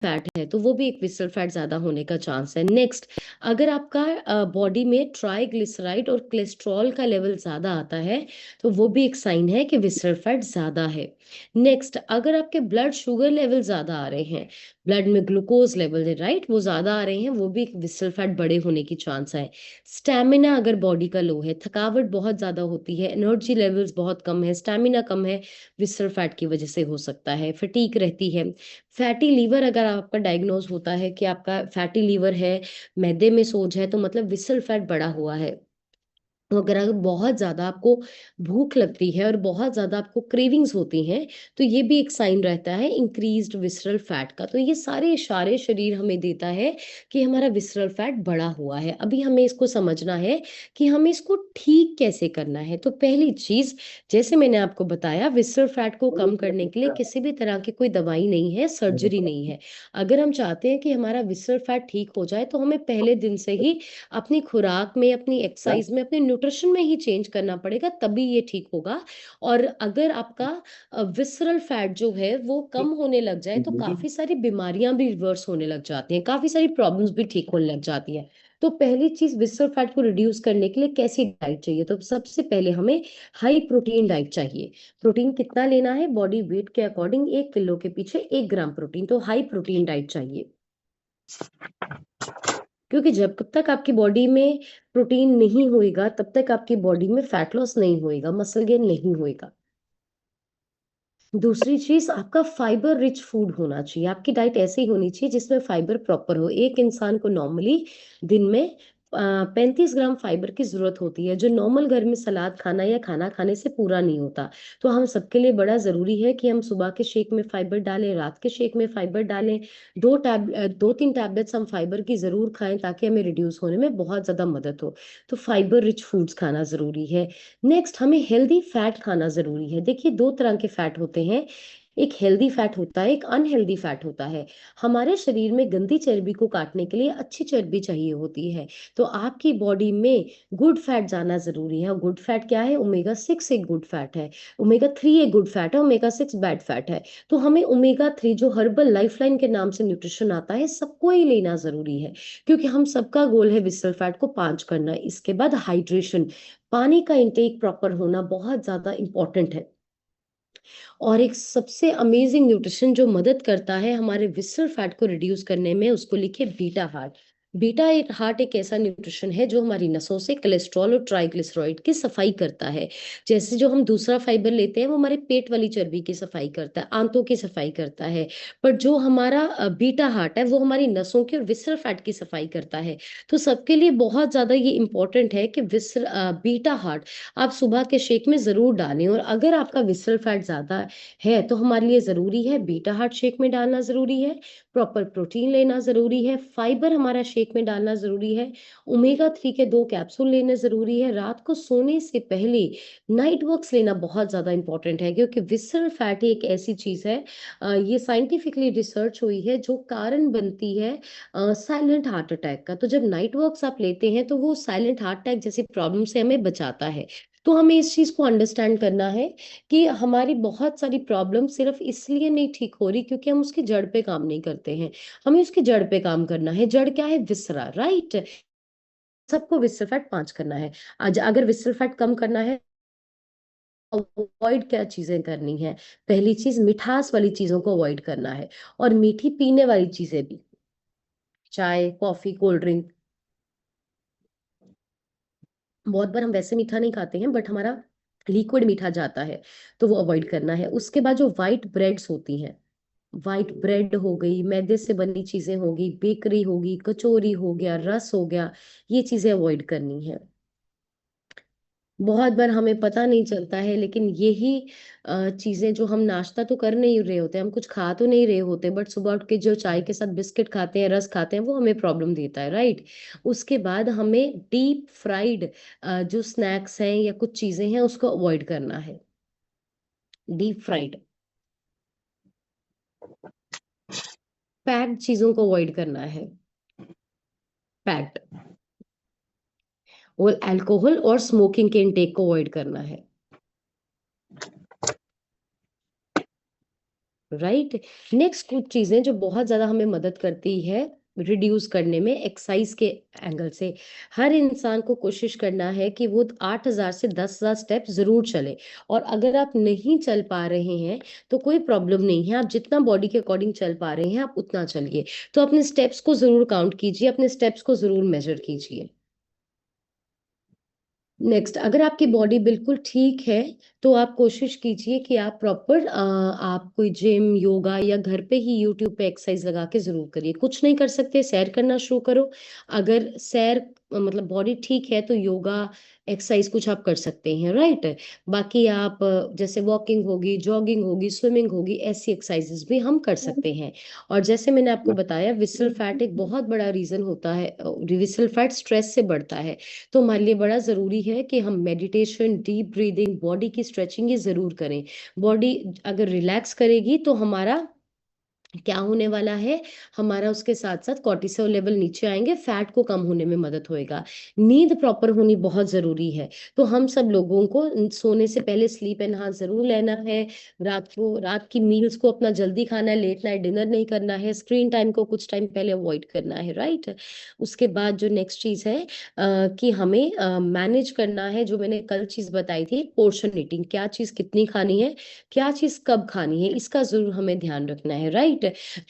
Fat है तो वो भी एक विसरल फैट ज्यादा होने का चांस है। नेक्स्ट, अगर आपका बॉडी में ट्राइग्लिसराइड और कोलेस्ट्रॉल का लेवल ज्यादा आता है तो वो भी एक साइन है कि विसरल फैट ज्यादा है। नेक्स्ट, अगर आपके ब्लड शुगर लेवल ज्यादा आ रहे हैं, ब्लड में ग्लूकोज लेवल है राइट, वो ज्यादा आ रहे हैं, वो भी एक विसरल फैट बड़े होने की चांस है। स्टैमिना अगर बॉडी का लो है, थकावट बहुत ज्यादा होती है, एनर्जी लेवल्स बहुत कम है, स्टैमिना कम है, विसरल फैट की वजह से हो सकता है। फटीक रहती है। फैटी लीवर अगर आपका डायग्नोज होता है कि आपका फैटी लीवर है, मैदे में सोज है, तो मतलब विसरल फैट बढ़ा हुआ है। तो अगर बहुत ज्यादा आपको भूख लगती है और बहुत ज्यादा आपको क्रेविंग्स होती हैं तो ये भी एक साइन रहता है इंक्रीज्ड विसरल फैट का। तो ये सारे इशारे शरीर हमें देता है कि हमारा विसरल फैट बढ़ा हुआ है। अभी हमें इसको समझना है कि हमें इसको ठीक कैसे करना है। तो पहली चीज, जैसे मैंने आपको बताया, विसरल फैट को कम करने के लिए किसी भी तरह की कोई दवाई नहीं है, सर्जरी नहीं है। अगर हम चाहते हैं कि हमारा विसरल फैट ठीक हो जाए तो हमें पहले दिन से ही अपनी खुराक में, अपनी एक्सरसाइज में, अपने न्यूट्रिशन में ही चेंज करना पड़ेगा, तभी ये ठीक होगा। और अगर आपका विसरल फैट जो है वो कम होने लग जाए तो काफी सारी बीमारियां भी रिवर्स होने लग जाती हैं, काफी सारी प्रॉब्लम्स भी ठीक होने लग जाती हैं। तो पहली चीज, विसरल फैट को रिड्यूस करने के लिए कैसी डाइट चाहिए? तो सबसे पहले हमें हाई प्रोटीन डाइट चाहिए। प्रोटीन कितना लेना है? बॉडी वेट के अकॉर्डिंग 1 किलो के पीछे 1 ग्राम प्रोटीन, तो हाई प्रोटीन डाइट चाहिए। क्योंकि जब तक आपकी बॉडी में प्रोटीन नहीं होएगा तब तक आपकी बॉडी में फैट लॉस नहीं होएगा, मसल गेन नहीं होएगा। दूसरी चीज, आपका फाइबर रिच फूड होना चाहिए। आपकी डाइट ऐसी होनी चाहिए जिसमें फाइबर प्रॉपर हो। एक इंसान को नॉर्मली दिन में 35 ग्राम फाइबर की जरूरत होती है, जो नॉर्मल घर में सलाद खाना या खाना खाने से पूरा नहीं होता। तो हम सबके लिए बड़ा जरूरी है कि हम सुबह के शेक में फाइबर डालें, रात के शेक में फाइबर डालें। 2-3 टैबलेट्स हम फाइबर की जरूर खाएं ताकि हमें रिड्यूस होने में बहुत ज्यादा मदद हो। तो फाइबर रिच फूड्स खाना जरूरी है। नेक्स्ट, हमें हेल्दी फैट खाना जरूरी है। देखिए, 2 तरह के फैट होते हैं, एक हेल्दी फैट होता है, एक अनहेल्दी फैट होता है। हमारे शरीर में गंदी चर्बी को काटने के लिए अच्छी चर्बी चाहिए होती है। तो आपकी बॉडी में गुड फैट जाना जरूरी है। गुड फैट क्या है? ओमेगा 6 एक गुड फैट है, ओमेगा 3 एक गुड फैट है, ओमेगा 6 बैड फैट है। तो हमें ओमेगा 3 जो हर्बल लाइफलाइन के नाम से न्यूट्रिशन आता है, सबको ही लेना जरूरी है, क्योंकि हम सबका गोल है विसरल फैट को 5 करना। इसके बाद हाइड्रेशन, पानी का इंटेक प्रॉपर होना बहुत ज्यादा इंपॉर्टेंट है। और एक सबसे अमेजिंग न्यूट्रिशन जो मदद करता है हमारे विसरल फैट को रिड्यूस करने में, उसको लिखे बीटा हार्ट। बीटा एक हार्ट एक ऐसा न्यूट्रिशन है जो हमारी नसों से कोलेस्ट्रॉल और ट्राइग्लिसराइड की सफाई करता है। जैसे जो हम दूसरा फाइबर लेते हैं वो हमारे पेट वाली चर्बी की सफाई करता है, आंतों की सफाई करता है। पर जो हमारा बीटा हार्ट है वो हमारी नसों की और विसरल फैट की सफाई करता है। तो सबके लिए बहुत ज्यादा ये इंपॉर्टेंट है कि बीटा हार्ट आप सुबह के शेक में जरूर डालें। और अगर आपका विसरल फैट ज्यादा है तो हमारे लिए जरूरी है बीटा हार्ट शेक में डालना जरूरी है, प्रॉपर प्रोटीन लेना जरूरी है, फाइबर हमारा शेक में डालना जरूरी है, ओमेगा 3 के 2 कैप्सूल लेने जरूरी है। रात को सोने से पहले नाइट वॉक्स लेना बहुत ज्यादा इंपॉर्टेंट है, क्योंकि विसरल फैट एक ऐसी चीज है, ये साइंटिफिकली रिसर्च हुई है, जो कारण बनती है साइलेंट हार्ट अटैक का। तो जब नाइट वॉक्स आप लेते हैं तो वो साइलेंट हार्ट अटैक जैसी प्रॉब्लम से हमें बचाता है। तो हमें इस चीज को अंडरस्टैंड करना है कि हमारी बहुत सारी प्रॉब्लम सिर्फ इसलिए नहीं ठीक हो रही क्योंकि हम उसकी जड़ पे काम नहीं करते हैं। हमें उसकी जड़ पे काम करना है। जड़ क्या है? विसरा, राइट। सबको विसरल फैट 5 करना है। आज अगर विसरल फैट कम करना है, अवॉइड क्या चीजें करनी है? पहली चीज, मिठास वाली चीजों को अवॉइड करना है, और मीठी पीने वाली चीजें भी, चाय, कॉफी, कोल्ड ड्रिंक। बहुत बार हम वैसे मीठा नहीं खाते हैं बट हमारा लिक्विड मीठा जाता है, तो वो अवॉइड करना है। उसके बाद जो वाइट ब्रेड्स होती हैं, वाइट ब्रेड हो गई, मैदे से बनी चीजें होगी, बेकरी होगी, कचौरी हो गया, रस हो गया, ये चीजें अवॉइड करनी है। बहुत बार हमें पता नहीं चलता है, लेकिन यही चीजें जो हम नाश्ता तो कर नहीं रहे होते, हम कुछ खा तो नहीं रहे होते, बट सुबह उठ के जो चाय के साथ बिस्किट खाते हैं, रस खाते हैं, वो हमें प्रॉब्लम देता है, राइट। उसके बाद हमें डीप फ्राइड जो स्नैक्स हैं या कुछ चीजें हैं उसको अवॉइड करना है। डीप फ्राइड, पैक्ड चीजों को अवॉइड करना है। पैक्ड, और अल्कोहल और स्मोकिंग के इनटेक को अवॉइड करना है। राइट। नेक्स्ट कुछ चीजें जो बहुत ज्यादा हमें मदद करती है रिड्यूस करने में एक्सरसाइज के एंगल से, हर इंसान को कोशिश करना है कि वो 8,000 से 10,000 स्टेप जरूर चले। और अगर आप नहीं चल पा रहे हैं तो कोई प्रॉब्लम नहीं है, आप जितना बॉडी के अकॉर्डिंग चल पा रहे हैं आप उतना चलिए। तो अपने स्टेप्स को जरूर काउंट कीजिए, अपने स्टेप्स को जरूर मेजर कीजिए। नेक्स्ट, अगर आपकी बॉडी बिल्कुल ठीक है तो आप कोशिश कीजिए कि आप प्रॉपर आप कोई जिम योगा या घर पे ही यूट्यूब पे एक्सरसाइज लगा के जरूर करिए। कुछ नहीं कर सकते, सैर करना शुरू करो। अगर सैर मतलब बॉडी ठीक है तो योगा एक्सरसाइज कुछ आप कर सकते हैं, राइट। बाकी आप जैसे वॉकिंग होगी, जॉगिंग होगी, स्विमिंग होगी, ऐसी एक्सरसाइजेस भी हम कर सकते हैं। और जैसे मैंने आपको बताया, विसरल फैट एक बहुत बड़ा रीजन होता है, विसरल फैट स्ट्रेस से बढ़ता है। तो हमारे लिए बड़ा ज़रूरी है कि हम मेडिटेशन, डीप ब्रीदिंग, बॉडी की स्ट्रेचिंग ये ज़रूर करें। बॉडी अगर रिलैक्स करेगी तो हमारा क्या होने वाला है, हमारा उसके साथ साथ कॉर्टिसोल लेवल नीचे आएंगे, फैट को कम होने में मदद होएगा। नींद प्रॉपर होनी बहुत जरूरी है। तो हम सब लोगों को सोने से पहले स्लीप एनहांस जरूर लेना है। रात की मील्स को अपना जल्दी खाना है, लेट नाइट डिनर नहीं करना है, स्क्रीन टाइम को कुछ टाइम पहले अवॉइड करना है, राइट। उसके बाद जो नेक्स्ट चीज है कि हमें मैनेज करना है, जो मैंने कल चीज बताई थी, पोर्शन ईटिंग, क्या चीज कितनी खानी है, क्या चीज कब खानी है, इसका जरूर हमें ध्यान रखना है, राइट।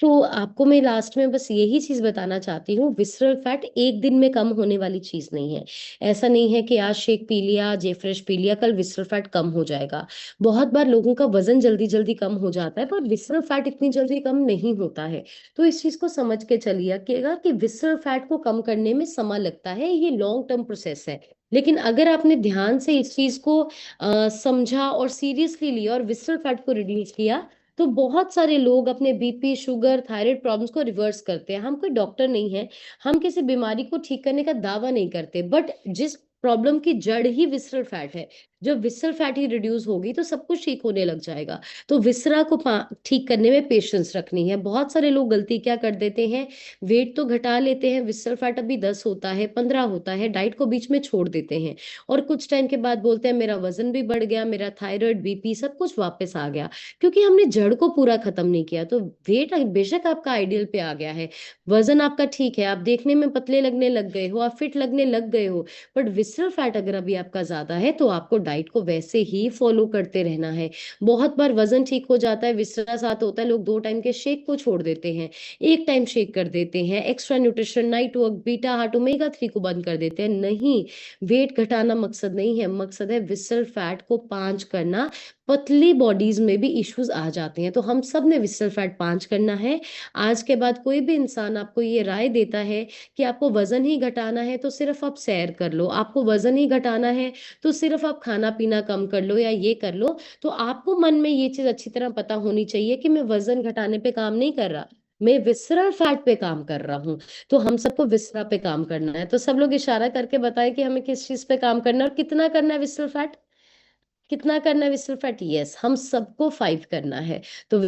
तो आपको मैं लास्ट में बस यही चीज बताना चाहती हूँ, विसरल फैट एक दिन में कम होने वाली चीज नहीं है। ऐसा नहीं है कि आज शेक पी लिया, जे फ्रेश पी लिया, कल विसरल फैट कम हो जाएगा। बहुत बार लोगों का वजन जल्दी जल्दी कम हो जाता है, पर विसरल फैट इतनी जल्दी कम नहीं होता है। तो इस चीज को समझ के चलिएगा कि विसरल फैट को कम करने में समय लगता है, ये लॉन्ग टर्म प्रोसेस है। लेकिन अगर आपने ध्यान से इस चीज को समझा और सीरियसली लिया और विसरल फैट को रिड्यूस किया, तो बहुत सारे लोग अपने बीपी, शुगर, थायराइड प्रॉब्लम्स को रिवर्स करते हैं। हम कोई डॉक्टर नहीं है, हम किसी बीमारी को ठीक करने का दावा नहीं करते, बट जिस प्रॉब्लम की जड़ ही विसरल फैट है, जब विसरल फैट ही रिड्यूस होगी तो सब कुछ ठीक होने लग जाएगा। तो विसरा को ठीक करने में पेशेंस रखनी है। बहुत सारे लोग गलती क्या कर देते हैं, वेट तो घटा लेते हैं, विसरल फैट अभी 10 होता है, 15 होता है, डाइट को बीच में छोड़ देते हैं और कुछ टाइम के बाद बोलते हैं मेरा वजन भी बढ़ गया, मेरा थायराइड, बीपी सब कुछ वापस आ गया, क्योंकि हमने जड़ को पूरा खत्म नहीं किया। तो वेट बेशक आपका आइडियल पे आ गया है, वजन आपका ठीक है, आप देखने में पतले लगने लग गए हो, आप फिट लगने लग गए हो, बट विसरल फैट अगर अभी आपका ज्यादा है तो आपको डाइट को वैसे ही फॉलो करते रहना है। बहुत बार वजन ठीक हो जाता है, विसरा साथ होता है, लोग 2 टाइम के शेक को छोड़ देते हैं, एक टाइम शेक कर देते हैं, extra nutrition, night work, beta हार्ट, ओमेगा 3 को बंद कर देते हैं। नहीं, वेट घटाना मकसद नहीं है, मकसद है विसरल फैट को पांच करना। पतली बॉडीज में भी इश्यूज आ जाते हैं, तो हम सब ने विसरल फैट पांच करना है। आज के बाद कोई भी इंसान आपको ये राय देता है कि आपको वजन ही घटाना है तो सिर्फ आप सैर कर लो, आपको वजन ही घटाना है तो सिर्फ आप खाना पीना कम कर लो या ये कर लो, तो आपको मन में ये चीज अच्छी तरह पता होनी चाहिए कि मैं वजन घटाने पे काम नहीं कर रहा, मैं विसरल फैट पे काम कर रहा हूँ। तो हम सबको विसरा पे काम करना है। तो सब लोग इशारा करके बताएं कि हमें किस चीज पे काम करना है और कितना करना है विसरल फैट, कितना करना है विसरल फैट। यस, हम सबको 5 करना है। तो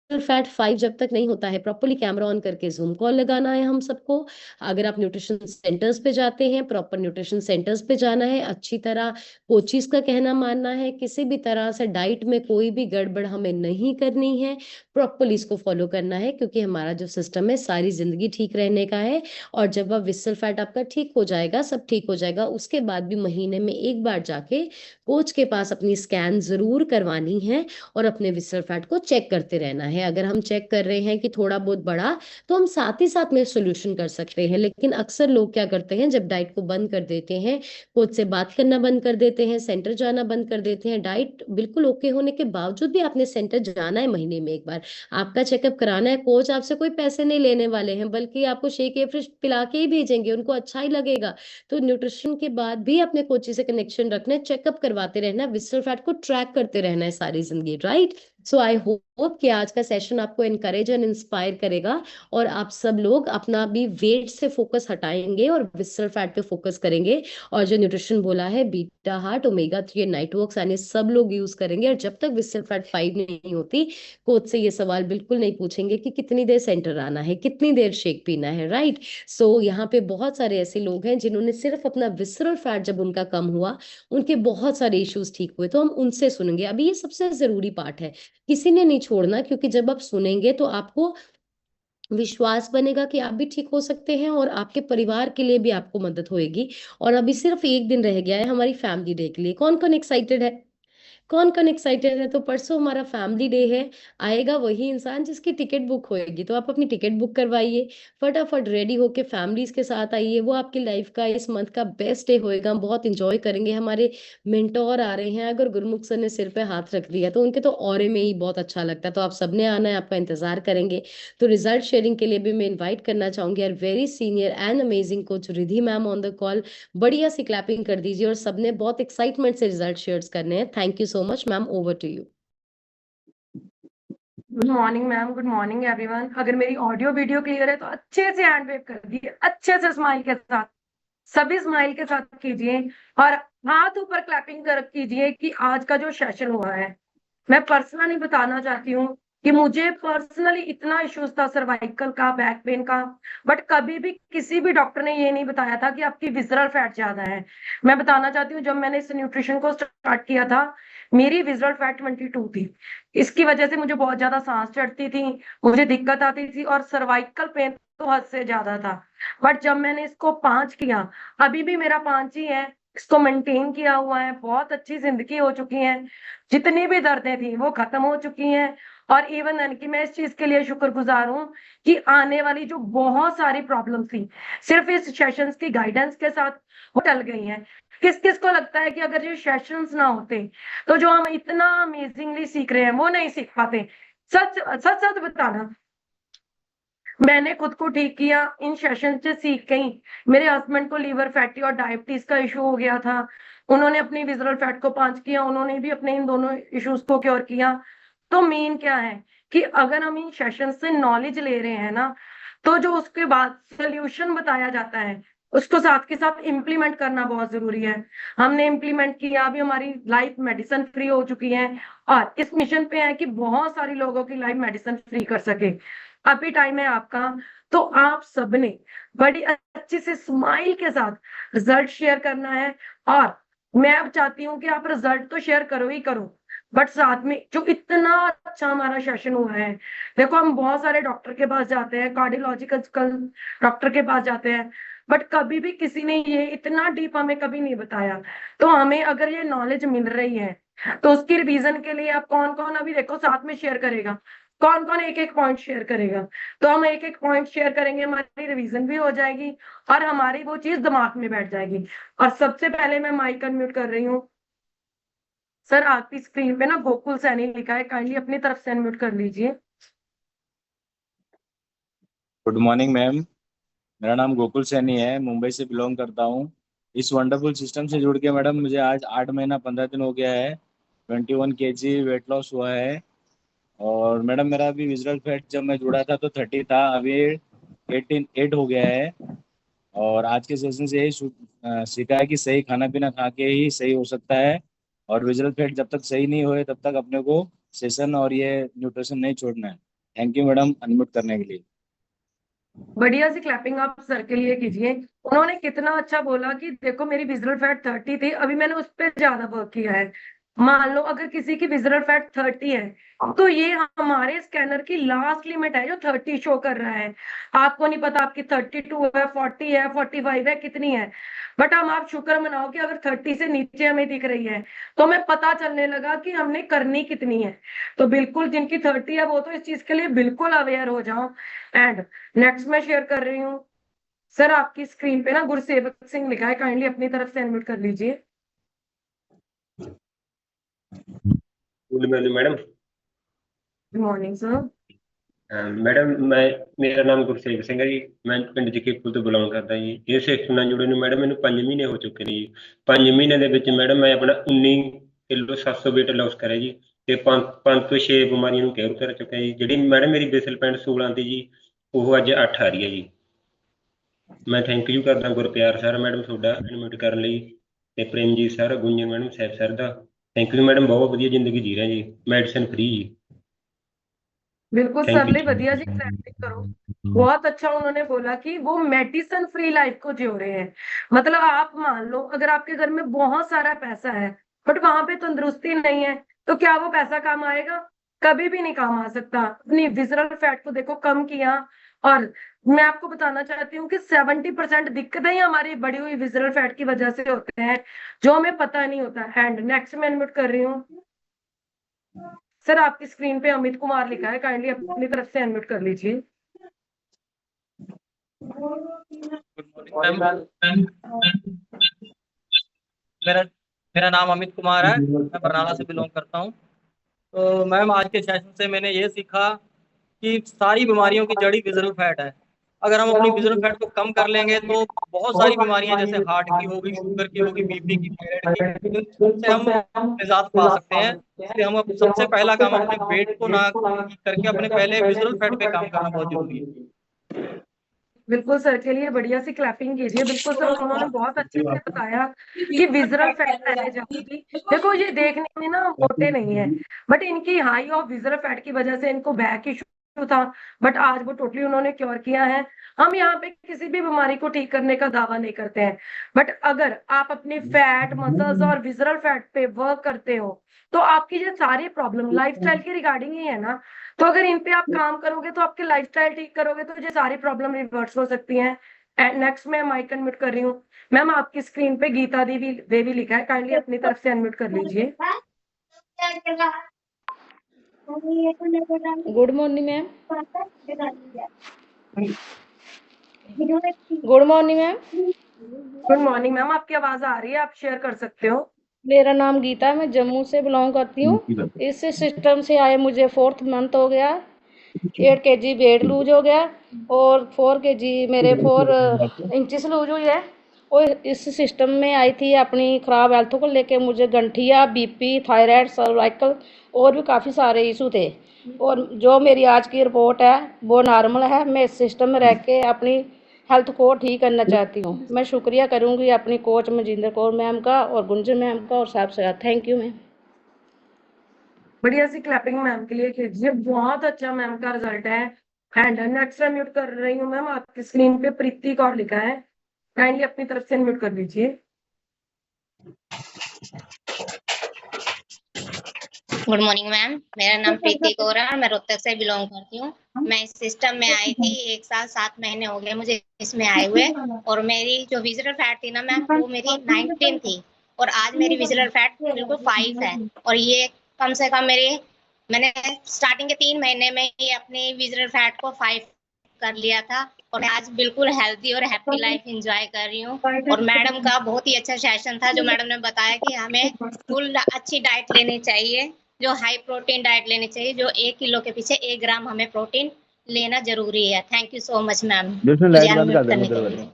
फैट 5 जब तक नहीं होता है, प्रॉपरली कैमरा ऑन करके जूम कॉल लगाना है हम सबको। अगर आप न्यूट्रिशन सेंटर्स पे जाते हैं, प्रॉपर न्यूट्रिशन सेंटर्स पे जाना है, अच्छी तरह कोचिस का कहना मानना है, किसी भी तरह से डाइट में कोई भी गड़बड़ हमें नहीं करनी है, प्रॉपरली इसको फॉलो करना है, क्योंकि हमारा जो सिस्टम है सारी जिंदगी ठीक रहने का है। और जब आप विसरल फैट आपका ठीक हो जाएगा, सब ठीक हो जाएगा, उसके बाद भी महीने में एक बार जाके कोच के पास अपनी स्कैन जरूर करवानी है और अपने विसरल फैट को चेक करते रहना है। अगर हम चेक कर रहे हैं कि थोड़ा बहुत बढ़ा तो हम साथ ही साथ में सोल्यूशन कर सकते हैं। लेकिन अक्सर लोग क्या करते हैं, जब डाइट को बंद कर देते हैं, कोच से बात करना बंद कर देते हैं, सेंटर जाना बंद कर देते हैं, डाइट बिल्कुल ओके होने के बावजूद भी आपने सेंटर जाना है महीने में एक बार, आपका चेकअप कराना है, कोच आपसे कोई पैसे नहीं लेने वाले हैं, बल्कि आपको शेक या फ्रिश पिला के ही भेजेंगे, उनको अच्छा ही लगेगा। तो न्यूट्रिशन के बाद भी अपने कोच से कनेक्शन रखना है, चेकअप करवाते रहना है, विसरल फैट को ट्रैक करते रहना है सारी जिंदगी, राइट। सो आई होप कि आज का सेशन आपको एनकरेज एंड इंस्पायर करेगा और आप सब लोग अपना भी वेट से फोकस हटाएंगे और विसरल फैट पे फोकस करेंगे। और जो न्यूट्रिशन बोला है, बी बीटा हार्ट, ओमेगा 3 नाइट वर्क्स यानी सब लोग यूज करेंगे। और जब तक विस्सल फैट 5 नहीं होती, कोच से ये सवाल बिल्कुल नहीं पूछेंगे कि कितनी देर सेंटर आना है, कितनी देर शेक पीना है, राइट। सो यहाँ पे बहुत सारे ऐसे लोग हैं जिन्होंने सिर्फ अपना विसरल फैट जब उनका कम हुआ, उनके बहुत सारे इश्यूज ठीक हुए। तो हम उनसे सुनेंगे। अभी ये सबसे जरूरी पार्ट है, किसी ने नहीं छोड़ना, क्योंकि जब आप सुनेंगे तो आपको विश्वास बनेगा कि आप भी ठीक हो सकते हैं और आपके परिवार के लिए भी आपको मदद होएगी। और अभी सिर्फ एक दिन रह गया है हमारी फैमिली डे के लिए। कौन कौन एक्साइटेड है? कौन कौन एक्साइटेड है? तो परसों हमारा फैमिली डे है। आएगा वही इंसान जिसकी टिकट बुक होएगी, तो आप अपनी टिकट बुक करवाइए, फटाफट रेडी होके फैमिलीज के साथ आइए। वो आपकी लाइफ का इस मंथ का बेस्ट डे होएगा, हम बहुत इंजॉय करेंगे। हमारे मेंटोर आ रहे हैं, अगर गुरमुख सर ने सिर पे हाथ रख दिया तो उनके तो ऑरे में ही बहुत अच्छा लगता है। तो आप सबने आना है, आपका इंतजार करेंगे। तो रिजल्ट शेयरिंग के लिए भी मैं इन्वाइट करना चाहूंगी यार, very senior and amazing coach Riddhi ma'am on the call. बढ़िया सी क्लैपिंग कर दीजिए। और सबने बहुत एक्साइटमेंट से रिजल्ट शेयर करने हैं। Thank you so much ma'am, over to you. Good morning ma'am, good morning everyone. अगर मेरी ऑडियो वीडियो क्लियर है तो अच्छे से हैंड वेव कर दिए, अच्छे से स्माइल के साथ, सभी स्माइल के साथ कीजिए और हाथ ऊपर क्लैपिंग कर कीजिए कि आज का जो सेशन हुआ है, मैं पर्सनली बताना चाहती हूँ कि मुझे पर्सनली इतना इश्यूज था सर्वाइकल का, बैक पेन का, बट कभी भी किसी भी डॉक्टर ने ये नहीं बताया था कि आपकी विजरल फैट ज्यादा है। मैं बताना चाहती हूँ, जब मैंने इस न्यूट्रिशन को स्टार्ट किया था, मेरी विजरल फैट 22 थी। इसकी वजह से मुझे बहुत ज्यादा सांस चढ़ती थी, मुझे दिक्कत आती थी और सर्वाइकल पेन तो हद से ज्यादा था। बट जब मैंने इसको 5 किया, अभी भी मेरा 5 ही है, इसको मेंटेन किया हुआ है, बहुत अच्छी जिंदगी हो चुकी है, जितनी भी दर्दें थी वो खत्म हो चुकी हैं। और इवन कि मैं इस चीज के लिए शुक्रगुजार हूँ कि आने वाली जो बहुत सारी प्रॉब्लम थी, सिर्फ इस सेशंस की गाइडेंस के साथ वो टल गई हैं। किस किस को लगता है कि अगर ये सेशंस ना होते तो जो हम इतना अमेजिंगली सीख रहे हैं वो नहीं सीख पाते? सच सच सच बताना, मैंने खुद को ठीक किया इन सेशन से सीख गई। मेरे हस्बैंड को लीवर फैटी और डायबिटीज का इशू हो गया था, उन्होंने अपनी विजरल फैट को 5 किया, उन्होंने भी अपने इन दोनों इश्यूज को क्योर किया। तो मेन क्या है कि अगर हम इन सेशन से नॉलेज ले रहे हैं ना, तो जो उसके बाद सोल्यूशन बताया जाता है उसको साथ के साथ इम्प्लीमेंट करना बहुत जरूरी है। हमने इम्प्लीमेंट किया, अभी हमारी लाइफ मेडिसिन फ्री हो चुकी है और इस मिशन पे है कि बहुत सारी लोगों की लाइफ मेडिसिन फ्री कर सके। अभी टाइम है आपका, तो आप सबने बड़ी अच्छी से स्माइल के साथ रिजल्ट शेयर करना है। और मैं अब चाहती हूँ कि आप रिजल्ट तो शेयर करो ही करो, बट साथ में जो इतना अच्छा हमारा सेशन हुआ है, देखो हम बहुत सारे डॉक्टर के पास जाते हैं, कार्डियोलॉजिकल डॉक्टर के पास जाते हैं, बट कभी भी किसी ने ये इतना डीप हमें कभी नहीं बताया। तो हमें अगर ये नॉलेज मिल रही है तो उसकी रिवीजन के लिए आप कौन कौन अभी देखो साथ में शेयर करेगा, कौन कौन एक एक पॉइंट शेयर करेगा। तो हम एक एक पॉइंट शेयर करेंगे, हमारी रिवीजन भी हो जाएगी और हमारी वो चीज दिमाग में बैठ जाएगी। और सबसे पहले मैं माइक अनम्यूट कर रही हूँ। सर आपकी स्क्रीन पे ना गोकुल सैनी लिखा है, काइंडली अपनी तरफ से अनम्यूट कर लीजिए। गुड मॉर्निंग मैम, मेरा नाम गोकुल सैनी है, मुंबई से बिलोंग करता हूँ। इस वंडरफुल सिस्टम से जुड़ के मैडम मुझे आज 8 महीना 15 दिन हो गया है। 21 kg वेट लॉस हुआ है। और मैडम मेरा अभी विजरल फैट जब मैं जुड़ा था तो 30 था, अभी 18 8 हो गया है। और आज के सेशन से यही सीखा है कि सही खाना पीना खा के ही सही हो सकता है। और विजरल फैट जब तक सही नहीं होए तब तक अपने को सेशन और ये न्यूट्रिशन नहीं छोड़ना है। थैंक यू मैडम अनम्यूट करने के लिए। बढ़िया सी क्लैपिंग आप सर के लिए कीजिए। उन्होंने कितना अच्छा बोला कि देखो मेरी विजुअल फैट 30 थी, अभी मैंने उस पर ज्यादा वर्क किया है। मान लो अगर किसी की विजुअल फैट 30 है, तो ये हमारे स्कैनर की लास्ट लिमिट है जो 30 शो कर रहा है। आपको नहीं पता आपकी 32 है, 40 है, 45 है, कितनी है। बट हम आप शुक्र मनाओ कि अगर 30 से नीचे हमें दिख रही है तो हमें पता चलने लगा कि हमने करनी कितनी है। तो बिल्कुल जिनकी 30 है वो तो इस चीज के लिए बिल्कुल अवेयर हो जाओ। एंड नेक्स्ट मैं शेयर कर रही हूँ। सर आपकी स्क्रीन पे ना गुरसेवक सिंह लिखा है, काइंडली अपनी तरफ से अनम्यूट कर लीजिए। Good morning madam. Good morning sir. Madam मैं ਮੇਰਾ ਨਾਮ ਗੁਰਸੇਵਕ ਸਿੰਘ ਹੈ ਜੀ। ਮੈਂ ਪਿੰਡ ਜਕੀਪੁਰ ਤੋਂ ਬਿਲੋਂਗ ਕਰਦਾ ਜੀ। ਇਹ ਸੈਕਸ਼ਨ ਨਾਲ ਜੁੜੇ ਨੂੰ ਮੈਡਮ ਮੈਨੂੰ 5 ਮਹੀਨੇ ਹੋ ਚੁੱਕੇ ਨੇ ਜੀ। 5 ਮਹੀਨਿਆਂ ਦੇ ਵਿੱਚ ਮੈਡਮ ਮੈਂ ਆਪਣਾ 19 ਕਿਲੋ 700 weight loss ਕਰਿਆ ਜੀ ਤੇ 5 ਤੋਂ 6 ਬਿਮਾਰੀਆਂ ਨੂੰ ਕਿਉਰ ਕਰ ਚੁੱਕਿਆ ਜੀ। ਜਿਹੜੀ ਮੈਡਮ ਮੇਰੀ ਬੇਸਲ ਪੈਂਟ 16 ਦੀ ਜੀ, ਉਹ ਅੱਜ 8 ਆ ਰਹੀ ਹੈ ਜੀ। ਮੈਂ ਥੈਂਕ ਯੂ ਕਰਦਾ ਗੁਰਪਿਆਰ ਸਰ ਮੈਡਮ ਤੁਹਾਡਾ ਅਨਮਿਊਟ ਕਰਨ ਲਈ। ਤੇ Premjeet sir, Gunjan madam, Saif sir ਦਾ ਥੈਂਕ ਯੂ ਮੈਡਮ, ਬਹੁਤ ਵਧੀਆ ਜ਼ਿੰਦਗੀ ਜੀ ਰਹੇ ਜੀ, ਮੈਡੀਸਨ ਫ੍ਰੀ ਜੀ। बिल्कुल थैंक सर यू ने बढ़िया जी क्लैपिंग करो। बहुत अच्छा उन्होंने बोला कि वो मेडिसिन फ्री लाइफ को जियो रहे हैं। मतलब आप मान लो अगर आपके घर में बहुत सारा पैसा है बट वहां पे तंदुरुस्ती नहीं है तो क्या वो पैसा काम आएगा? कभी भी नहीं काम आ सकता। अपनी विजरल फैट को देखो कम किया। और मैं आपको बताना चाहती हूँ कि 70% दिक्कतें ही हमारी बढ़ी हुई विजरल फैट की वजह से होते हैं, जो हमें पता नहीं होता। एंड नेक्स्ट मैं अनम्यूट कर रही हूँ। सर आपकी स्क्रीन पे अमित कुमार लिखा है, काइंडली अपनी तरफ से अनम्यूट कर लीजिए। Good morning ma'am. मेरा मेरा नाम अमित कुमार है, मैं बरनाला से बिलोंग करता हूँ। तो मैम आज के सेशन से मैंने ये सीखा कि सारी बीमारियों की जड़ी विजरल फैट है। अगर हम अपनी विजरल फैट को कम कर लेंगे तो बहुत सारी बीमारियां जैसे हार्ट की होगी, शुगर की होगी, बीपी की, थायराइड की, इनसे हम निजात पा सकते हैं। इसलिए हम सबसे पहला काम अपने वेट को ना करके अपने पहले विजरल फैट पे काम करना बहुत जरूरी है। बिल्कुल सर के लिए बढ़िया सी क्लैपिंग कीजिए। बिल्कुल सर उन्होंने बहुत अच्छे से बताया कि विजरल फैट है जाती। देखो ये देखने में ना मोटे नहीं है बट इनकी हाई ऑफ विजरल फैट की वजह से इनको बैक इशू था, बट आज वो टोटली उन्होंने क्योर किया है। हम यहाँ पे किसी भी बीमारी को ठीक करने का दावा नहीं करते हैं, बट अगर आप अपने फैट मसल्स और विजरल फैट पे वर्क करते हो तो आपकी जो सारी प्रॉब्लम लाइफस्टाइल की रिगार्डिंग ही है ना, तो अगर इन पे आप काम करोगे तो आपके लाइफस्टाइल ठीक करोगे तो ये सारी प्रॉब्लम रिवर्स हो सकती हैं। एंड नेक्स्ट मैं माइक अनम्यूट कर रही हूँ। मैम आपकी स्क्रीन पे गीता देवी देवी लिखा है, काइंडली अपनी तरफ से अनम्यूट कर लीजिए। Good morning ma'am. Good morning ma'am. Good morning ma'am, आपकी आवाज आ रही है, आप शेयर कर सकते हो। मेरा नाम गीता है, मैं जम्मू से बिलोंग करती हूँ। इस सिस्टम से आए मुझे 4th मंथ हो गया। 8 kg वेट लूज हो गया और 4 kg मेरे 4 इंचेस लूज हुई है। और इस सिस्टम में आई थी अपनी ख़राब हेल्थ को लेके, मुझे गंठिया, बीपी, थायराइड, सर्वाइकल और भी काफ़ी सारे इशू थे। और जो मेरी आज की रिपोर्ट है वो नॉर्मल है। मैं इस सिस्टम में रह के अपनी हेल्थ को ठीक करना चाहती हूँ। मैं शुक्रिया करूँगी अपनी कोच मजिंदर कौर मैम का और गुंजन मैम का और साहब से। Thank you ma'am. बढ़िया सी क्लैपिंग मैम के लिए कीजिए, बहुत अच्छा मैम का रिजल्ट है। एंड नेक्स्ट अनम्यूट कर रही हूँ मैम, आपकी स्क्रीन पे प्रीति कौर लिखा है, काइंडली अपनी तरफ से अनम्यूट कर लीजिए। गुड मॉर्निंग मैम, मेरा नाम प्रीति कौर है और मैं रोहतक से बिलोंग करती हूँ। मैं इस सिस्टम में आई थी 1 साल 7 महीने हो गए मुझे इसमें आए हुए। और मेरी जो विजिबल फैट थी ना मैम, वो मेरी 19 थी और आज मेरी विजिबल फैट बिल्कुल 5 है। और ये कम से कम मैंने स्टार्टिंग के 3 महीने में ही अपनी विजिबल फैट को 5 कर लिया था और मैं आज बिल्कुल हेल्दी और हैप्पी लाइफ एंजॉय कर रही हूँ। और मैडम का बहुत ही अच्छा सेशन था, जो मैडम ने बताया कि हमें फुल अच्छी डाइट लेनी चाहिए, जो हाई प्रोटीन डाइट लेनी चाहिए, जो 1 किलो के पीछे 1 ग्राम हमें प्रोटीन लेना जरूरी है। Thank you so much ma'am मुझे अनम्यूट करने के लिए।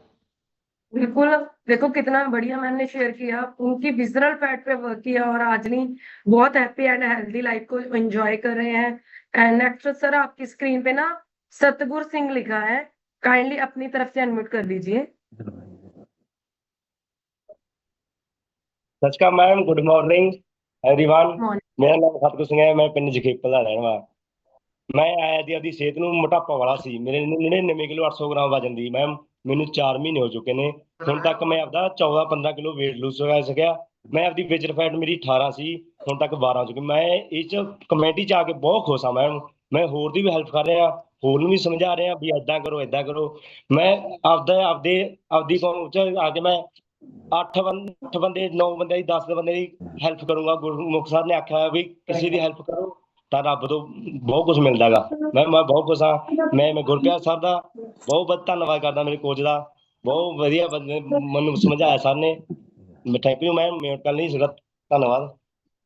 बिल्कुल, देखो कितना बढ़िया मैम ने शेयर किया, उनकी विजरल फैट पे वर्क किया और आज नहीं बहुत हैप्पी एंड हेल्दी लाइफ को एंजॉय कर रहे हैं। एंड नेक्स्ट सर आपकी स्क्रीन पे ना सतगुर सिंह लिखा है, काइंडली अपनी तरफ से अनम्यूट कर लीजिए। सचका ma'am, good morning everyone. Morning. ਮੇਰਾ ਨਾਮ ਸਤਗੁਰ ਸਿੰਘ ਹੈ, ਮੈਂ ਪਿੰਡ ਜਖੇਪਲ ਦਾ ਰਹਿਣ ਵਾਲਾ। ਮੈਂ ਆਇਆ ਦੀ ਆਪਦੀ ਸਿਹਤ ਨੂੰ ਮੋਟਾਪਾ ਵਾਲਾ ਸੀ, ਮੇਰੇ 99 ਕਿਲੋ 800 ਗ੍ਰਾਮ ਵਜਨ ਦੀ ਮੈਮ। ਮੈਨੂੰ 4 ਮਹੀਨੇ ਹੋ ਚੁੱਕੇ ਨੇ, ਹੁਣ ਤੱਕ ਮੈਂ ਆਪਦਾ 14-15 ਕਿਲੋ weight lose ਕਰ ਸਕਿਆ। ਮੈਂ ਆਪਦੀ ਵਿਜਰ ਫੈਟ ਮੇਰੀ 18 ਸੀ, ਹੁਣ ਤੱਕ 12 ਹੋ ਚੁੱਕੀ। ਮੈਂ ਇਸ ਕਮੇਟੀ 'ਚ ਆ ਕੇ ਬਹੁਤ ਖੁਸ਼ ਹਾਂ ਮੈਮ। ਮੈਂ ਹੋਰ ਦੀ ਵੀ ਹੈਲਪ ਕਰ ਰਿਹਾ, ਹੋਰ ਨੂੰ ਵੀ ਸਮਝਾ ਰਿਹਾ ਵੀ ਏਦਾਂ ਕਰੋ ਏਦਾਂ ਕਰੋ। ਮੈਂ ਆਪਦੀ ਕੌਮ 'ਚ ਆ ਕੇ ਮੈਂ 8 ਬੰਦੇ 9 ਬੰਦੇ ਦੀ 10 ਬੰਦੇ ਦੀ ਹੈਲਪ ਕਰੂੰਗਾ। ਗੁਰਮੁਖ ਸਾਹਿਬ ਨੇ ਆਖਿਆ ਵੀ ਕਿਸੇ ਦੀ ਹੈਲਪ ਕਰੋ ਤਾਂ ਰੱਬ ਤੋਂ ਬਹੁਤ ਕੁਝ ਮਿਲਦਾ ਗਾ। ਮੈਂ ਬਹੁਤ ਖੁਸ਼ ਹਾਂ। ਮੈਂ ਗੁਰਪ੍ਰੀਤ ਸਾਹਿਬ ਦਾ ਬਹੁਤ ਬਹੁਤ ਧੰਨਵਾਦ ਕਰਦਾ, ਮੇਰੇ ਕੋਚ ਦਾ। ਬਹੁਤ ਵਧੀਆ ਬੰਦੇ ਮੈਨੂੰ ਸਮਝਾਇਆ ਸਰ ਨੇ। थैंक यू मैम, मैं कल नहीं सकता। धन्यवाद।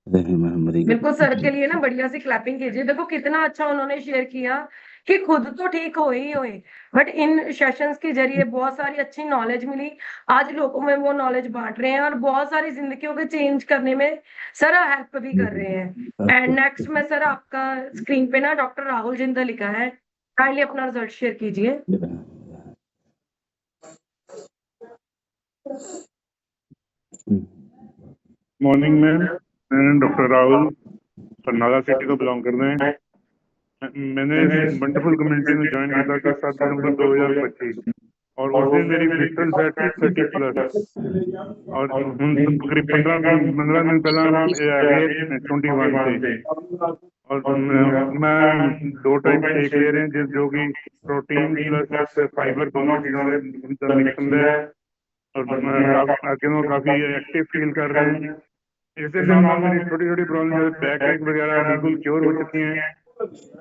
बिल्कुल सर के लिए ना बढ़िया सी क्लैपिंग कीजिए। देखो कितना अच्छा उन्होंने शेयर किया कि खुद तो ठीक हो ही होए, बट इन सेशंस के जरिए बहुत सारी अच्छी नॉलेज मिली। आज लोगों में वो नॉलेज बांट रहे हैं और बहुत सारी जिंदगियों के चेंज करने में सर हेल्प भी कर रहे हैं। एंड नेक्स्ट में सर आपका स्क्रीन पे ना डॉक्टर राहुल जिंदल लिखा है, काइंडली अपना रिजल्ट शेयर कीजिए। मॉर्निंग मैम, मैं डॉक्टर राहुल बरनाला सिटी को बिलोंग करते हैं। मैंने इस वंडरफुल कम्युनिटी में ज्वाइन किया था 7 दिसंबर 2025 और उस दिन मेरी विजिटल फैट थी 30+ और करीब 15 दिन पहला वेट 21 थे और मैं 2 टाइम शेक ले रहे हैं जो कि प्रोटीन प्लस फाइबर दोनों चीज़ों से मिक्स है और काफ़ी एक्टिव फील कर रहे हैं। इसके साथ मेरी छोटी छोटी प्रॉब्लम जैसे बैक एक वगैरह बिल्कुल क्योर हो चुकी हैं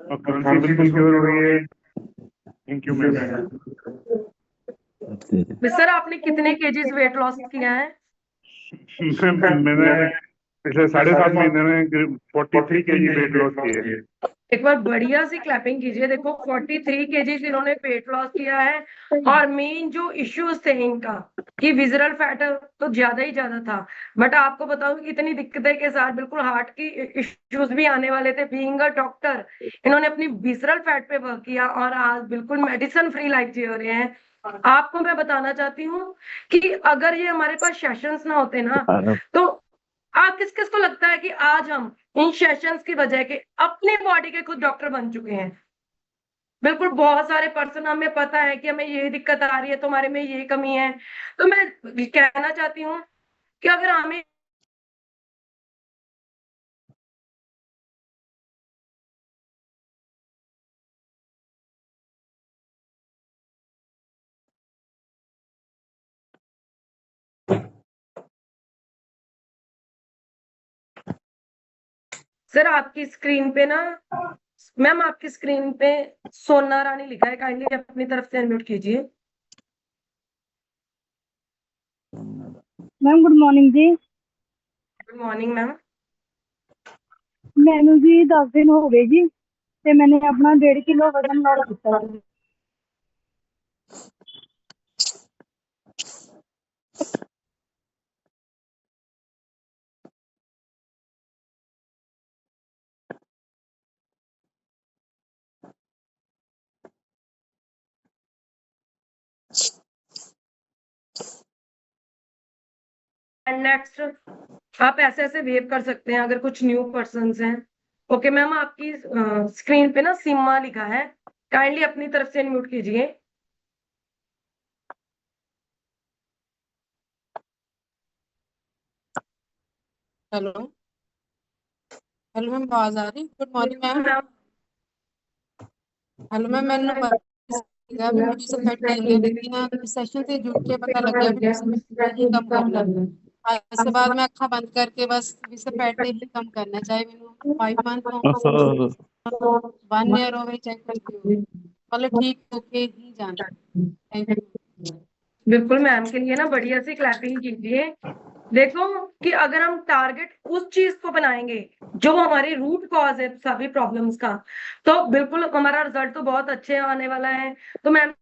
और खांसी बिल्कुल क्योर हो गई है। Thank you ma'am. सर आपने कितने केजीज वेट लॉस किया है? मैंने पिछले 7.5 महीने में 43 kg वेट लॉस किए हैं। एक बार बढ़िया सी क्लैपिंग कीजिए। देखो 43 केजीज इन्होंने वेट लॉस किया है और मेन जो इश्यूज थे इनका कि विजरल फैट तो ज्यादा ही ज्यादा था, बट आपको बताऊं कि इतनी दिक्कतें के साथ बिल्कुल हार्ट की इश्यूज भी आने वाले थे। बीइंग अ डॉक्टर इन्होंने अपनी विजरल फैट पे वर्क किया और आज बिल्कुल मेडिसिन फ्री लाइफ जी रहे हैं। आपको मैं बताना चाहती हूँ कि अगर ये हमारे पास सेशंस ना होते ना तो आप किस किस को लगता है कि आज हम इन सेशंस की वजह के अपनी बॉडी के खुद डॉक्टर बन चुके हैं। बिल्कुल बहुत सारे पर्सन हमें पता है कि हमें ये दिक्कत आ रही है, तुम्हारे में ये कमी है। तो मैं कहना चाहती हूँ कि अगर हमें सर आपकी स्क्रीन पे ना मैम आपकी स्क्रीन पे सोना रानी लिखा है, काइंडली अपनी तरफ से अनम्यूट कीजिए। मैम गुड मॉर्निंग जी। Good morning ma'am. मैनू जी 10 दिन हो गए जी ते मैंने अपना 1.5 किलो वजन लॉस किया है। एंड नेक्स्ट आप ऐसे ऐसे वेव कर सकते हैं अगर कुछ न्यू पर्सन हैं। ओके मैम आपकी स्क्रीन पे ना सीमा लिखा है, काइंडली अपनी तरफ से अनम्यूट कीजिए। हेलो हेलो मैम, आवाज आ रही? Good morning ma'am. Hello ma'am, मैंने मुझे सब फैट नहीं है, लेकिन इस सेशन से जुड़ के पता लग गया कि कम करना है। इसके बाद मैं अखा बंद करके बस विसर फैट ही कम करना चाहे मैंने 5 मंथ 1 ईयर हो गई चेक करती हूँ, मतलब ठीक होके ही जाना। Thank you. बिल्कुल मैम के लिए ना बढ़िया सी क्लैपिंग कीजिए। देखो कि अगर हम टारगेट उस चीज को बनाएंगे जो हमारी रूट कॉज है सभी प्रॉब्लम्स का, तो बिल्कुल हमारा रिजल्ट तो बहुत अच्छे आने वाला है। तो मैम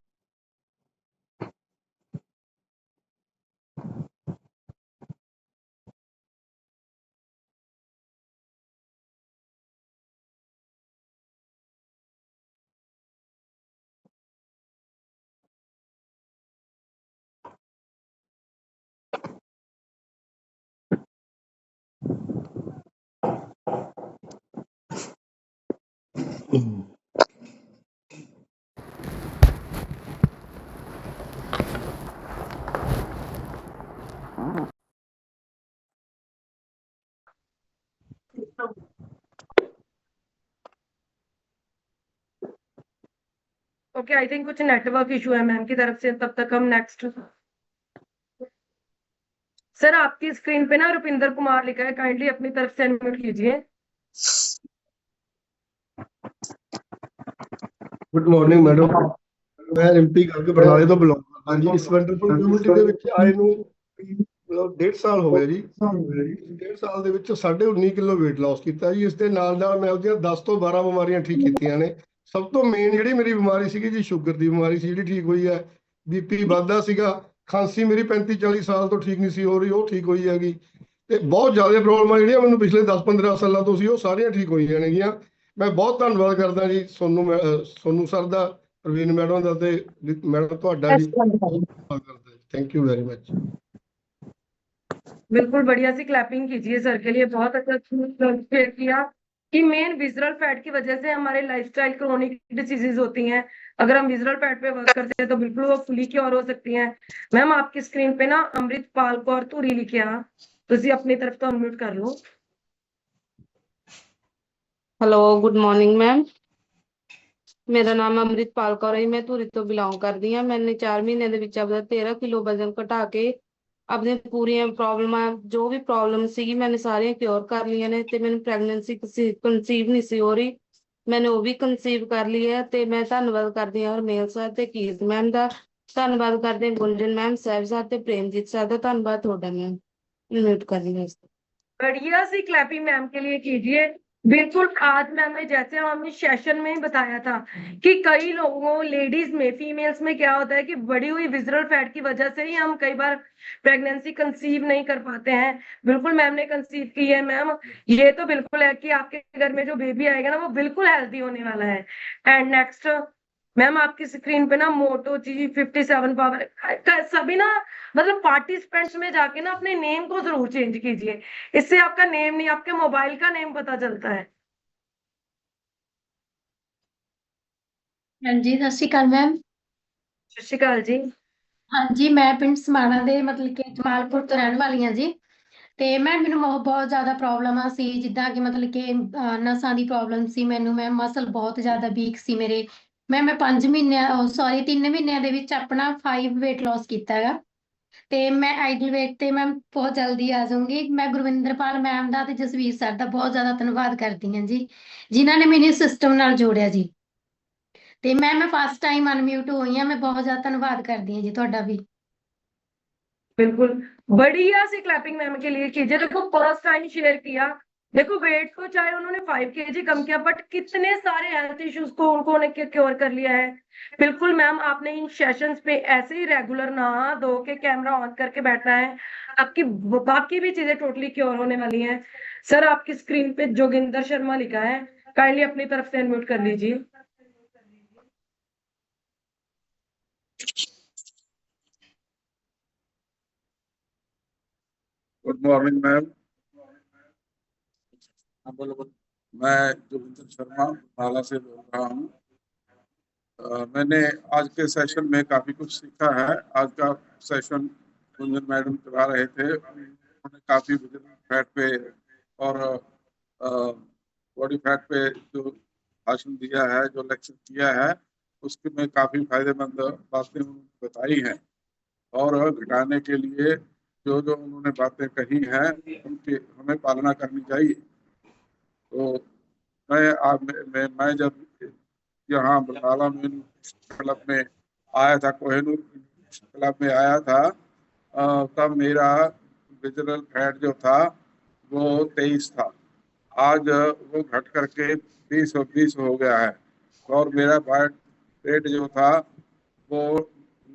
ओके आई थिंक कुछ नेटवर्क इशू है मैम की तरफ से, तब तक हम नेक्स्ट। सर आपकी स्क्रीन पे ना रुपिंदर कुमार लिखा है, काइंडली अपनी तरफ से अनम्यूट कीजिए। गुड मॉर्निंग मैडम, मैं रिम्पी करके बरनाले तो बिलोंग करता जी। इस वंडरफुल कम्युनिटी ਦੇ ਵਿੱਚ ਆਏ ਨੂੰ ਮਤਲਬ 1.5 ਸਾਲ ਹੋ ਗਿਆ ਜੀ। 1.5 ਸਾਲ ਦੇ ਵਿੱਚ 19.5 ਕਿਲੋ weight loss ਕੀਤਾ ਜੀ। ਇਸ ਦੇ ਨਾਲ ਨਾਲ ਮੈਂ ਉਹਦੀਆਂ 10 ਤੋਂ 12 ਬਿਮਾਰੀਆਂ ਠੀਕ ਕੀਤੀਆਂ ਨੇ। ਸਭ ਤੋਂ ਮੇਨ ਜਿਹੜੀ ਮੇਰੀ ਬਿਮਾਰੀ ਸੀਗੀ ਜੀ ਸ਼ੂਗਰ ਦੀ ਬਿਮਾਰੀ ਸੀ, ਜਿਹੜੀ ਠੀਕ ਹੋਈ ਹੈ। ਬੀਪੀ ਵੱਧਦਾ ਸੀਗਾ, ਖਾਂਸੀ ਮੇਰੀ 35-40 ਸਾਲ ਤੋਂ ਠੀਕ ਨਹੀਂ ਸੀ ਹੋ ਰਹੀ, ਉਹ ਠੀਕ ਹੋਈ ਹੈਗੀ। ਤੇ ਬਹੁਤ ਜ਼ਿਆਦਾ ਪ੍ਰੋਬਲਮਾਂ ਜਿਹੜੀਆਂ ਮੈਨੂੰ ਪਿਛਲੇ 10-15 ਸਾਲਾਂ ਤੋਂ ਸੀ ਉਹ ਸਾਰੀਆਂ ਠੀਕ ਹੋਈਆਂ ਨੇਗੀਆਂ। ਮੈਂ ਬਹੁਤ ਧੰਨਵਾਦ ਕਰਦਾ ਜੀ ਸੋਨੂ ਸਰ ਦਾ, ਪ੍ਰਵੀਨ ਮੈਡਮ ਦਾ ਤੇ ਮੈਡਮ ਤੁਹਾਡਾ ਜੀ। Thank you very much. बिल्कुल बढ़िया सी क्लैपिंग कीजिए सर के लिए, बहुत अच्छा शेयर किया कि मेन विजरल फैट की वजह से हमारे लाइफस्टाइल क्रोनिक डिसीजेज होती हैं। अगर हम विजरल फैट पे वर्क करते हैं तो बिल्कुल वो फुली क्योर हो सकती हैं। मैम आपकी स्क्रीन पे ना अमृतपाल कौर धूरी लिखे आ, ਤੁਸੀਂ अपनी तरफ तो अनम्यूट कर लो। हेलो गुड मॉर्निंग मैम, मेरा नाम अमृतपाल कौਰ है, मैं ਧੂਰੀ ਤੋਂ ਬਿਲੋਂਗ ਕਰਦੀ ਹਾਂ। मैंने 4 ਮਹੀਨੇ ਦੇ ਵਿੱਚ ਆਪਦਾ 13 ਕਿਲੋ ਵਜ਼ਨ ਘਟਾ ਕੇ ਆਪਣੀਆਂ ਪੂਰੀਆਂ ਪ੍ਰੋਬਲਮਾਂ ਜੋ ਵੀ ਪ੍ਰੋਬਲਮ ਸੀਗੀ ਮੈंने ਸਾਰੀਆਂ ਕਿਉਰ ਕਰ ਲਈਆਂ ਨੇ ਤੇ ਮੈਨੂੰ ਪ੍ਰੈਗਨੈਂਸੀ ਕੰਸੀਵ ਨਹੀਂ ਸੀ ਹੋ ਰਹੀ, मैंने ਉਹ ਵੀ ਕੰਸੀਵ ਕਰ ਲਈ ਹੈ। ਤੇ ਮੈਂ ਧੰਨਵਾਦ ਕਰਦੀ ਹਾਂ ਹਰਮੇਲ ਸਰ ਤੇ ਕੀਰਤ ਮੈਮ ਦਾ, ਧੰਨਵਾਦ ਕਰਦੇ ਹਾਂ ਗੁੰਜਨ ਮੈਮ, ਸਾਹਿਬ ਸਰ ਤੇ ਪ੍ਰੇਮਜੀਤ ਸਰ ਦਾ। ਧੰਨਵਾਦ ਤੁਹਾਡਾ मैम, म्यूट कर रही हूँ। बढ़िया सी क्लैपिंग मैम के लिए कीजिए। बिल्कुल आज मैम ने जैसे हमने सेशन में ही बताया था कि कई लोगों लेडीज में फीमेल्स में क्या होता है कि बढ़ी हुई विजरल फैट की वजह से ही हम कई बार प्रेगनेंसी कंसीव नहीं कर पाते हैं। बिल्कुल मैम ने कंसीव की है मैम, ये तो बिल्कुल है कि आपके घर में जो बेबी आएगा ना वो बिल्कुल हेल्दी होने वाला है। एंड नेक्स्ट मैम आपकी स्क्रीन पे ना मोटो जी 57 पावर सभी ना मतलब पार्टिसिपेंट्स में जाके ना अपने नेम को जरूर चेंज कीजिए, इससे आपका नेम नहीं आपके मोबाइल का नेम पता चलता है। हाँ जी सत श्री अकाल मैम। सत श्री अकाल जी। हाँ जी मैं पिंड समाणा ਦੇ ਮਤਲਬ ਕਿ ਜਮਾਲਪੁਰ ਤੋਂ ਰਹਿਣ ਵਾਲੀ ਹਾਂ ਜੀ। ਤੇ ਮੈਂ ਮੈਨੂੰ ਬਹੁਤ ਜ਼ਿਆਦਾ ਪ੍ਰੋਬਲਮਾਂ ਸੀ, ਜਿੱਦਾਂ ਕਿ ਮਤਲਬ ਕਿ ਨਸਾਂ ਦੀ ਪ੍ਰੋਬਲਮ ਸੀ ਮੈਨੂੰ, ਮੈਂ ਮਸਲ ਬਹੁਤ ਜ਼ਿਆਦਾ ਵੀਕ ਸੀ ਮੇਰੇ। ਮੈਂ 5 ਮਹੀਨਿਆਂ ਸੌਰੀ 3 ਮਹੀਨਿਆਂ ਦੇ ਵਿੱਚ ਆਪਣਾ 5 weight loss ਕੀਤਾ ਹੈਗਾ ਤੇ ਮੈਂ ਆਈਡਲ weight ਤੇ ਮੈਂ ਬਹੁਤ ਜਲਦੀ ਆ ਜਾਊਂਗੀ। ਮੈਂ ਗੁਰਵਿੰਦਰਪਾਲ ਮੈਮ ਦਾ ਤੇ ਜਸਵੀਰ ਸਰ ਦਾ ਬਹੁਤ ਜ਼ਿਆਦਾ ਧੰਨਵਾਦ ਕਰਦੀ ਹਾਂ ਜੀ, ਜਿਨ੍ਹਾਂ ਨੇ ਮੈਨੂੰ ਸਿਸਟਮ ਨਾਲ ਜੋੜਿਆ ਜੀ। ਤੇ ਮੈਂ ਫਸਟ ਟਾਈਮ ਅਨਮਿਊਟ ਹੋਈ ਹਾਂ, ਮੈਂ ਬਹੁਤ ਜ਼ਿਆਦਾ ਧੰਨਵਾਦ ਕਰਦੀ ਹਾਂ ਜੀ ਤੁਹਾਡਾ ਵੀ। बिल्कुल बढ़िया सी क्लैपिंग मैम के लिए कीजिए। देखो फर्स्ट टाइम शेयर किया, देखो वेट तो चाहे उन्होंने 5 kg कम किया बट कितने सारे हेल्थ इश्यूज को उन्होंने क्योर कर लिया है। बिल्कुल मैम आपने इन सेशंस पे ऐसे ही रेगुलर नहा धो के कैमरा ऑन करके बैठना है, आपकी बाकी भी चीजें टोटली क्योर होने वाली हैं। सर आपकी स्क्रीन पे जोगिंदर शर्मा लिखा है, काइंडली अपनी तरफ से अनम्यूट कर लीजिए। गुड मॉर्निंग मैम, हाँ बोलो बोलो। मैं जोगिंदर शर्मा नाला से बोल रहा हूँ। मैंने आज के सेशन में काफ़ी कुछ सीखा है। आज का सेशन गुंजन मैडम चला रहे थे, उन्होंने काफ़ी फैट पे और बॉडी फैट पे जो भाषण दिया है, जो लेक्चर किया है, उसके में काफ़ी फायदेमंद बातें उन्होंने बताई हैं और घटाने के लिए जो जो उन्होंने बातें कही हैं उनकी हमें पालना करनी चाहिए। तो मैं जब यहाँ बरनाला में क्लब में आया था, कोहिनूर क्लब में आया था, तब मेरा विजरल फैट जो था वो 23 था। आज वो घट करके 20 हो गया है और मेरा वेट जो था वो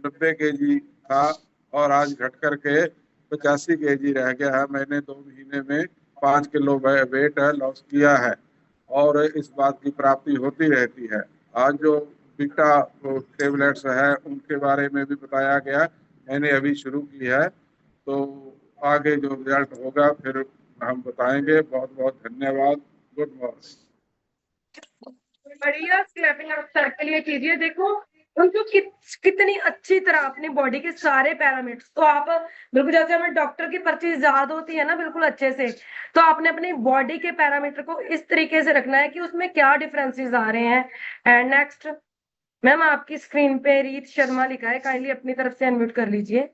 90 kg था और आज घट करके 85 kg रह गया है। मैंने 2 महीने में 5 किलो वेट लॉस किया है और इस बात की प्राप्ति होती रहती है। आज जो बीटा टेबलेट्स है उनके बारे में भी बताया गया, मैंने अभी शुरू की है, तो आगे जो रिजल्ट होगा फिर हम बताएंगे। बहुत बहुत धन्यवाद। Good morning. बढ़िया क्लैपिंग आप सर के लिए कीजिए। देखो उनको कितनी अच्छी तरह अपनी बॉडी के सारे पैरामीटर्स, तो आप बिल्कुल जैसे हमें डॉक्टर की पर्ची याद होती है ना बिल्कुल अच्छे से, तो आपने अपनी बॉडी के पैरामीटर को इस तरीके से रखना है कि उसमें क्या डिफरेंसेस आ रहे हैं। एंड नेक्स्ट मैम आपकी स्क्रीन पे रीत शर्मा लिखा है, काइंडली अपनी तरफ से अनम्यूट कर लीजिए।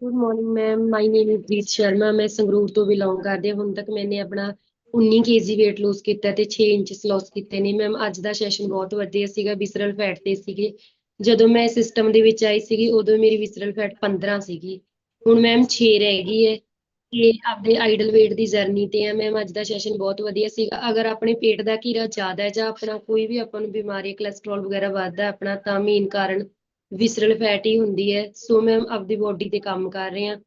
Good morning ma'am, my name is रीत शर्मा, मैं ਸੰਗਰੂਰ ਤੋਂ ਬਿਲੋਂਗ ਕਰਦੀ ਹਾਂ। ਹੁਣ ਤੱਕ ਮੈंने ਆਪਣਾ 19 kg weight loss ਕੀਤਾ ਤੇ 6 ਇੰਚਸ loss ਕੀਤੇ ਨੇ। ਮੈਮ ਅੱਜ ਦਾ ਸੈਸ਼ਨ ਬਹੁਤ ਵਧੀਆ ਸੀਗਾ, ਵਿਸਰਲ ਫੈਟ ਤੇ ਸੀਗੇ। ਜਦੋਂ ਮੈਂ ਸਿਸਟਮ ਦੇ ਵਿੱਚ ਆਈ ਸੀਗੀ ਉਦੋਂ ਮੇਰੀ ਵਿਸਰਲ ਫੈਟ 15 ਸੀਗੀ, ਹੁਣ ਮੈਮ 6 ਰਹਿ ਗਈ ਹੈ। ਇਹ ਆਪਦੇ ਆਈਡਲ weight ਦੀ ਜਰਨੀ ਤੇ ਆ। ਮੈਮ ਅੱਜ ਦਾ ਸੈਸ਼ਨ ਬਹੁਤ ਵਧੀਆ ਸੀਗਾ। ਅਗਰ ਆਪਣੇ ਪੇਟ ਦਾ ਘੀਰਾ ਜ਼ਿਆਦਾ ਹੈ ਜਾਂ ਆਪਣਾ ਕੋਈ ਵੀ ਆਪਾਂ ਨੂੰ ਬਿਮਾਰੀ ਕੋਲੇਸਟ੍ਰੋਲ ਵਗੈਰਾ ਵੱਧਦਾ ਆਪਣਾ, ਤਾਂ ਮੇਨ ਕਾਰਨ ਵਿਸਰਲ ਫੈਟ ਹੀ ਹੁੰਦੀ ਹੈ। ਸੋ ਮੈਮ ਆਪਦੀ ਬੋਡੀ ਤੇ ਕੰਮ ਕਰ ਰਹੇ ਹਾਂ।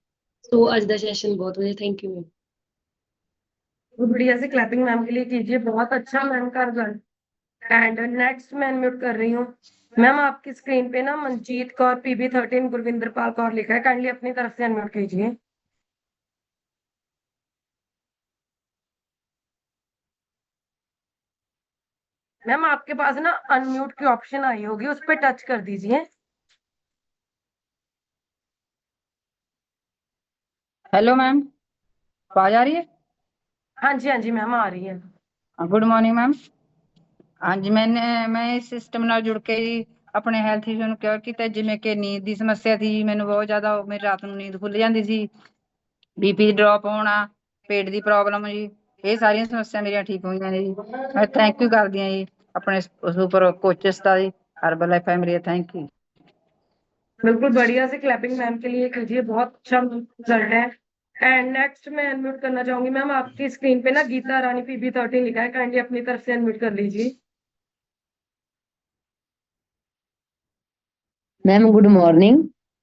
ਸੋ ਅੱਜ ਦਾ ਸੈਸ਼ਨ ਬਹੁਤ ਵਧੀਆ। Thank you ma'am. बहुत बढ़िया से क्लैपिंग मैम के लिए कीजिए, बहुत अच्छा मैम का रिजल्ट। एंड नेक्स्ट मैं अनम्यूट कर रही हूँ मैम आपकी स्क्रीन पे ना मनजीत कौर PB13 गुरविंदर पाल कौर लिखा है, काइंडली अपनी तरफ से अनम्यूट कीजिए। मैम आपके पास ना अनम्यूट की ऑप्शन आई होगी, उस पर टच कर दीजिए। हेलो मैम, आवाज आ रही है? हाँ जी मैम आ रही है। Good morning ma'am. हाँ जी, मैं इस सिस्टम ਨਾਲ ਜੁੜ ਕੇ ਜੀ ਆਪਣੇ ਹੈਲਥ ਇਸ਼ੂ ਨੂੰ ਕਿਉਰ ਕੀਤਾ, ਜਿਵੇਂ ਕਿ ਨੀਂਦ ਦੀ ਸਮੱਸਿਆ ਸੀ ਜੀ, ਮੈਨੂੰ ਬਹੁਤ ਜ਼ਿਆਦਾ ਮੇਰੀ ਰਾਤ ਨੂੰ ਨੀਂਦ ਖੁੱਲ ਜਾਂਦੀ ਸੀ, ਬੀਪੀ ਡ੍ਰੌਪ ਹੋਣਾ, ਪੇਟ ਦੀ ਪ੍ਰੋਬਲਮ ਜੀ, ਇਹ ਸਾਰੀਆਂ ਸਮੱਸਿਆ ਮੇਰੀਆਂ ਠੀਕ ਹੋਈਆਂ ਨੇ ਜੀ। ਮੈਂ ਥੈਂਕ ਯੂ ਕਰਦੀ ਹਾਂ ਜੀ ਆਪਣੇ ਸੁਪਰ ਕੋਚਸ ਦਾ ਜੀ, herbal life family, thank you. बिल्कुल बढ़िया से क्लैपिंग मैम के लिए कीजिए, बहुत अच्छा रिजल्ट है। एंड नेक्स्ट मैं अनम्यूट करना चाहूंगी मैम, आपकी स्क्रीन पे ना गीता रानी PB13 लिखा है, काइंडली अपनी तरफ से अनम्यूट कर लीजिए। मैम गुड मॉर्निंग,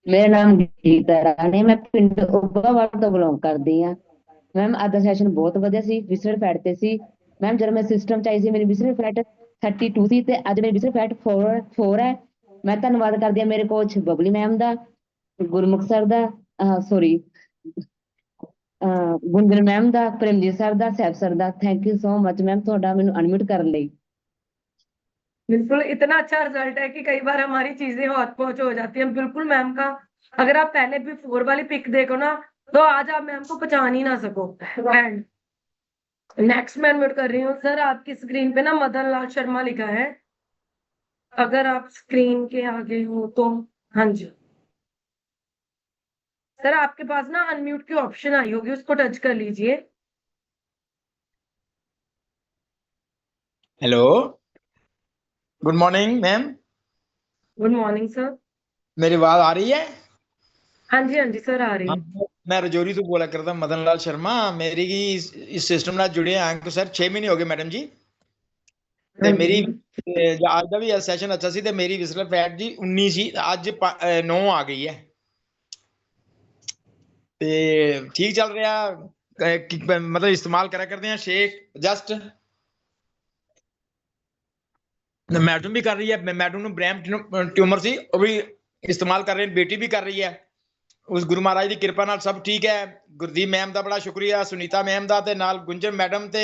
मेरा नाम गीता रानी, मैं पिंड उबावाल ਤੋਂ ਬਿਲੋਂਗ ਕਰਦੀ ਆ। ਮੈਮ ਅੱਜ ਦਾ ਸੈਸ਼ਨ ਬਹੁਤ ਵਧੀਆ ਸੀ, ਵਿਸਰਲ ਫੈਟ ਤੇ ਸੀ। ਮੈਮ ਜਦੋਂ ਮੈਂ ਸਿਸਟਮ ਚ ਆਈ ਸੀ ਮੇਰੀ ਵਿਸਰਲ ਫੈਟ 32 ਸੀ ਤੇ ਅੱਜ ਮੇਰੀ ਵਿਸਰਲ ਫੈਟ 4 ਹੈ। ਮੈਂ ਧੰਨਵਾਦ ਕਰਦੀ ਆ ਮੇਰੇ ਕੋਚ ਬਬਲੀ ਮੈਮ ਦਾ, ਗੁਰਮੁਖ ਸਰ ਦਾ, ਸੌਰੀ ਗੁੰਜਨ ਮੈਮ ਦਾ, ਪ੍ਰੇਮਜੀਤ ਸਰ ਦਾ, ਸੈਫ ਸਰ ਦਾ। Thank you so much ma'am ਤੁਹਾਡਾ ਮੈਨੂੰ ਅਨਮਿਊਟ ਕਰਨ ਲਈ। बिल्कुल इतना अच्छा रिजल्ट है कि कई बार हमारी चीजें बहुत पहुंच हो जाती है। बिल्कुल मैम का अगर आप पहले भी 4 वाली पिक देखो ना तो आज आप मैम को पहचान ही ना सको। एंड नेक्स्ट मैं अनम्यूट कर रही हूँ सर, आपकी स्क्रीन पे ना मदन लाल शर्मा लिखा है, अगर आप स्क्रीन के आगे हो तो। हाँ जी सर, आपके पास ना अनम्यूट की ऑप्शन आई होगी, उसको टच कर लीजिए। Hello, good morning ma'am. Good morning sir. मेरी आवाज आ रही है? हाँ जी सर आ रही है। मैं रजौरी तो बोला करता मदन लाल शर्मा। मेरी इस सिस्टम ਨਾਲ जुड़े हैं तो सर 6 महीने हो गए मैडम जी। ਤੇ ਮੇਰੀ ਅੱਜ ਦਾ ਵੀ ਸੈਸ਼ਨ ਅੱਛਾ ਸੀ ਤੇ ਮੇਰੀ ਵਿਸਰਲ ਫੈਟ ਜੀ 19 ਸੀ, ਅੱਜ 9 ਆ ਗਈ ਹੈ ਤੇ ਠੀਕ ਚੱਲ ਰਿਹਾ। मतलब इस्तेमाल करा करते हैं शेक जस्ट। मैडम भी कर रही है, मैडम ਨੂੰ ब्रैम ट्यूमर ਸੀ ਉਹ ਵੀ इस्तेमाल कर रहे हैं, बेटी भी कर रही है। उस गुरु महाराज की कृपा नाल सब ठीक है। गुरदीप मैम का बड़ा शुक्रिया, सुनीता मैम का, ते नाल गुंजन मैडम ते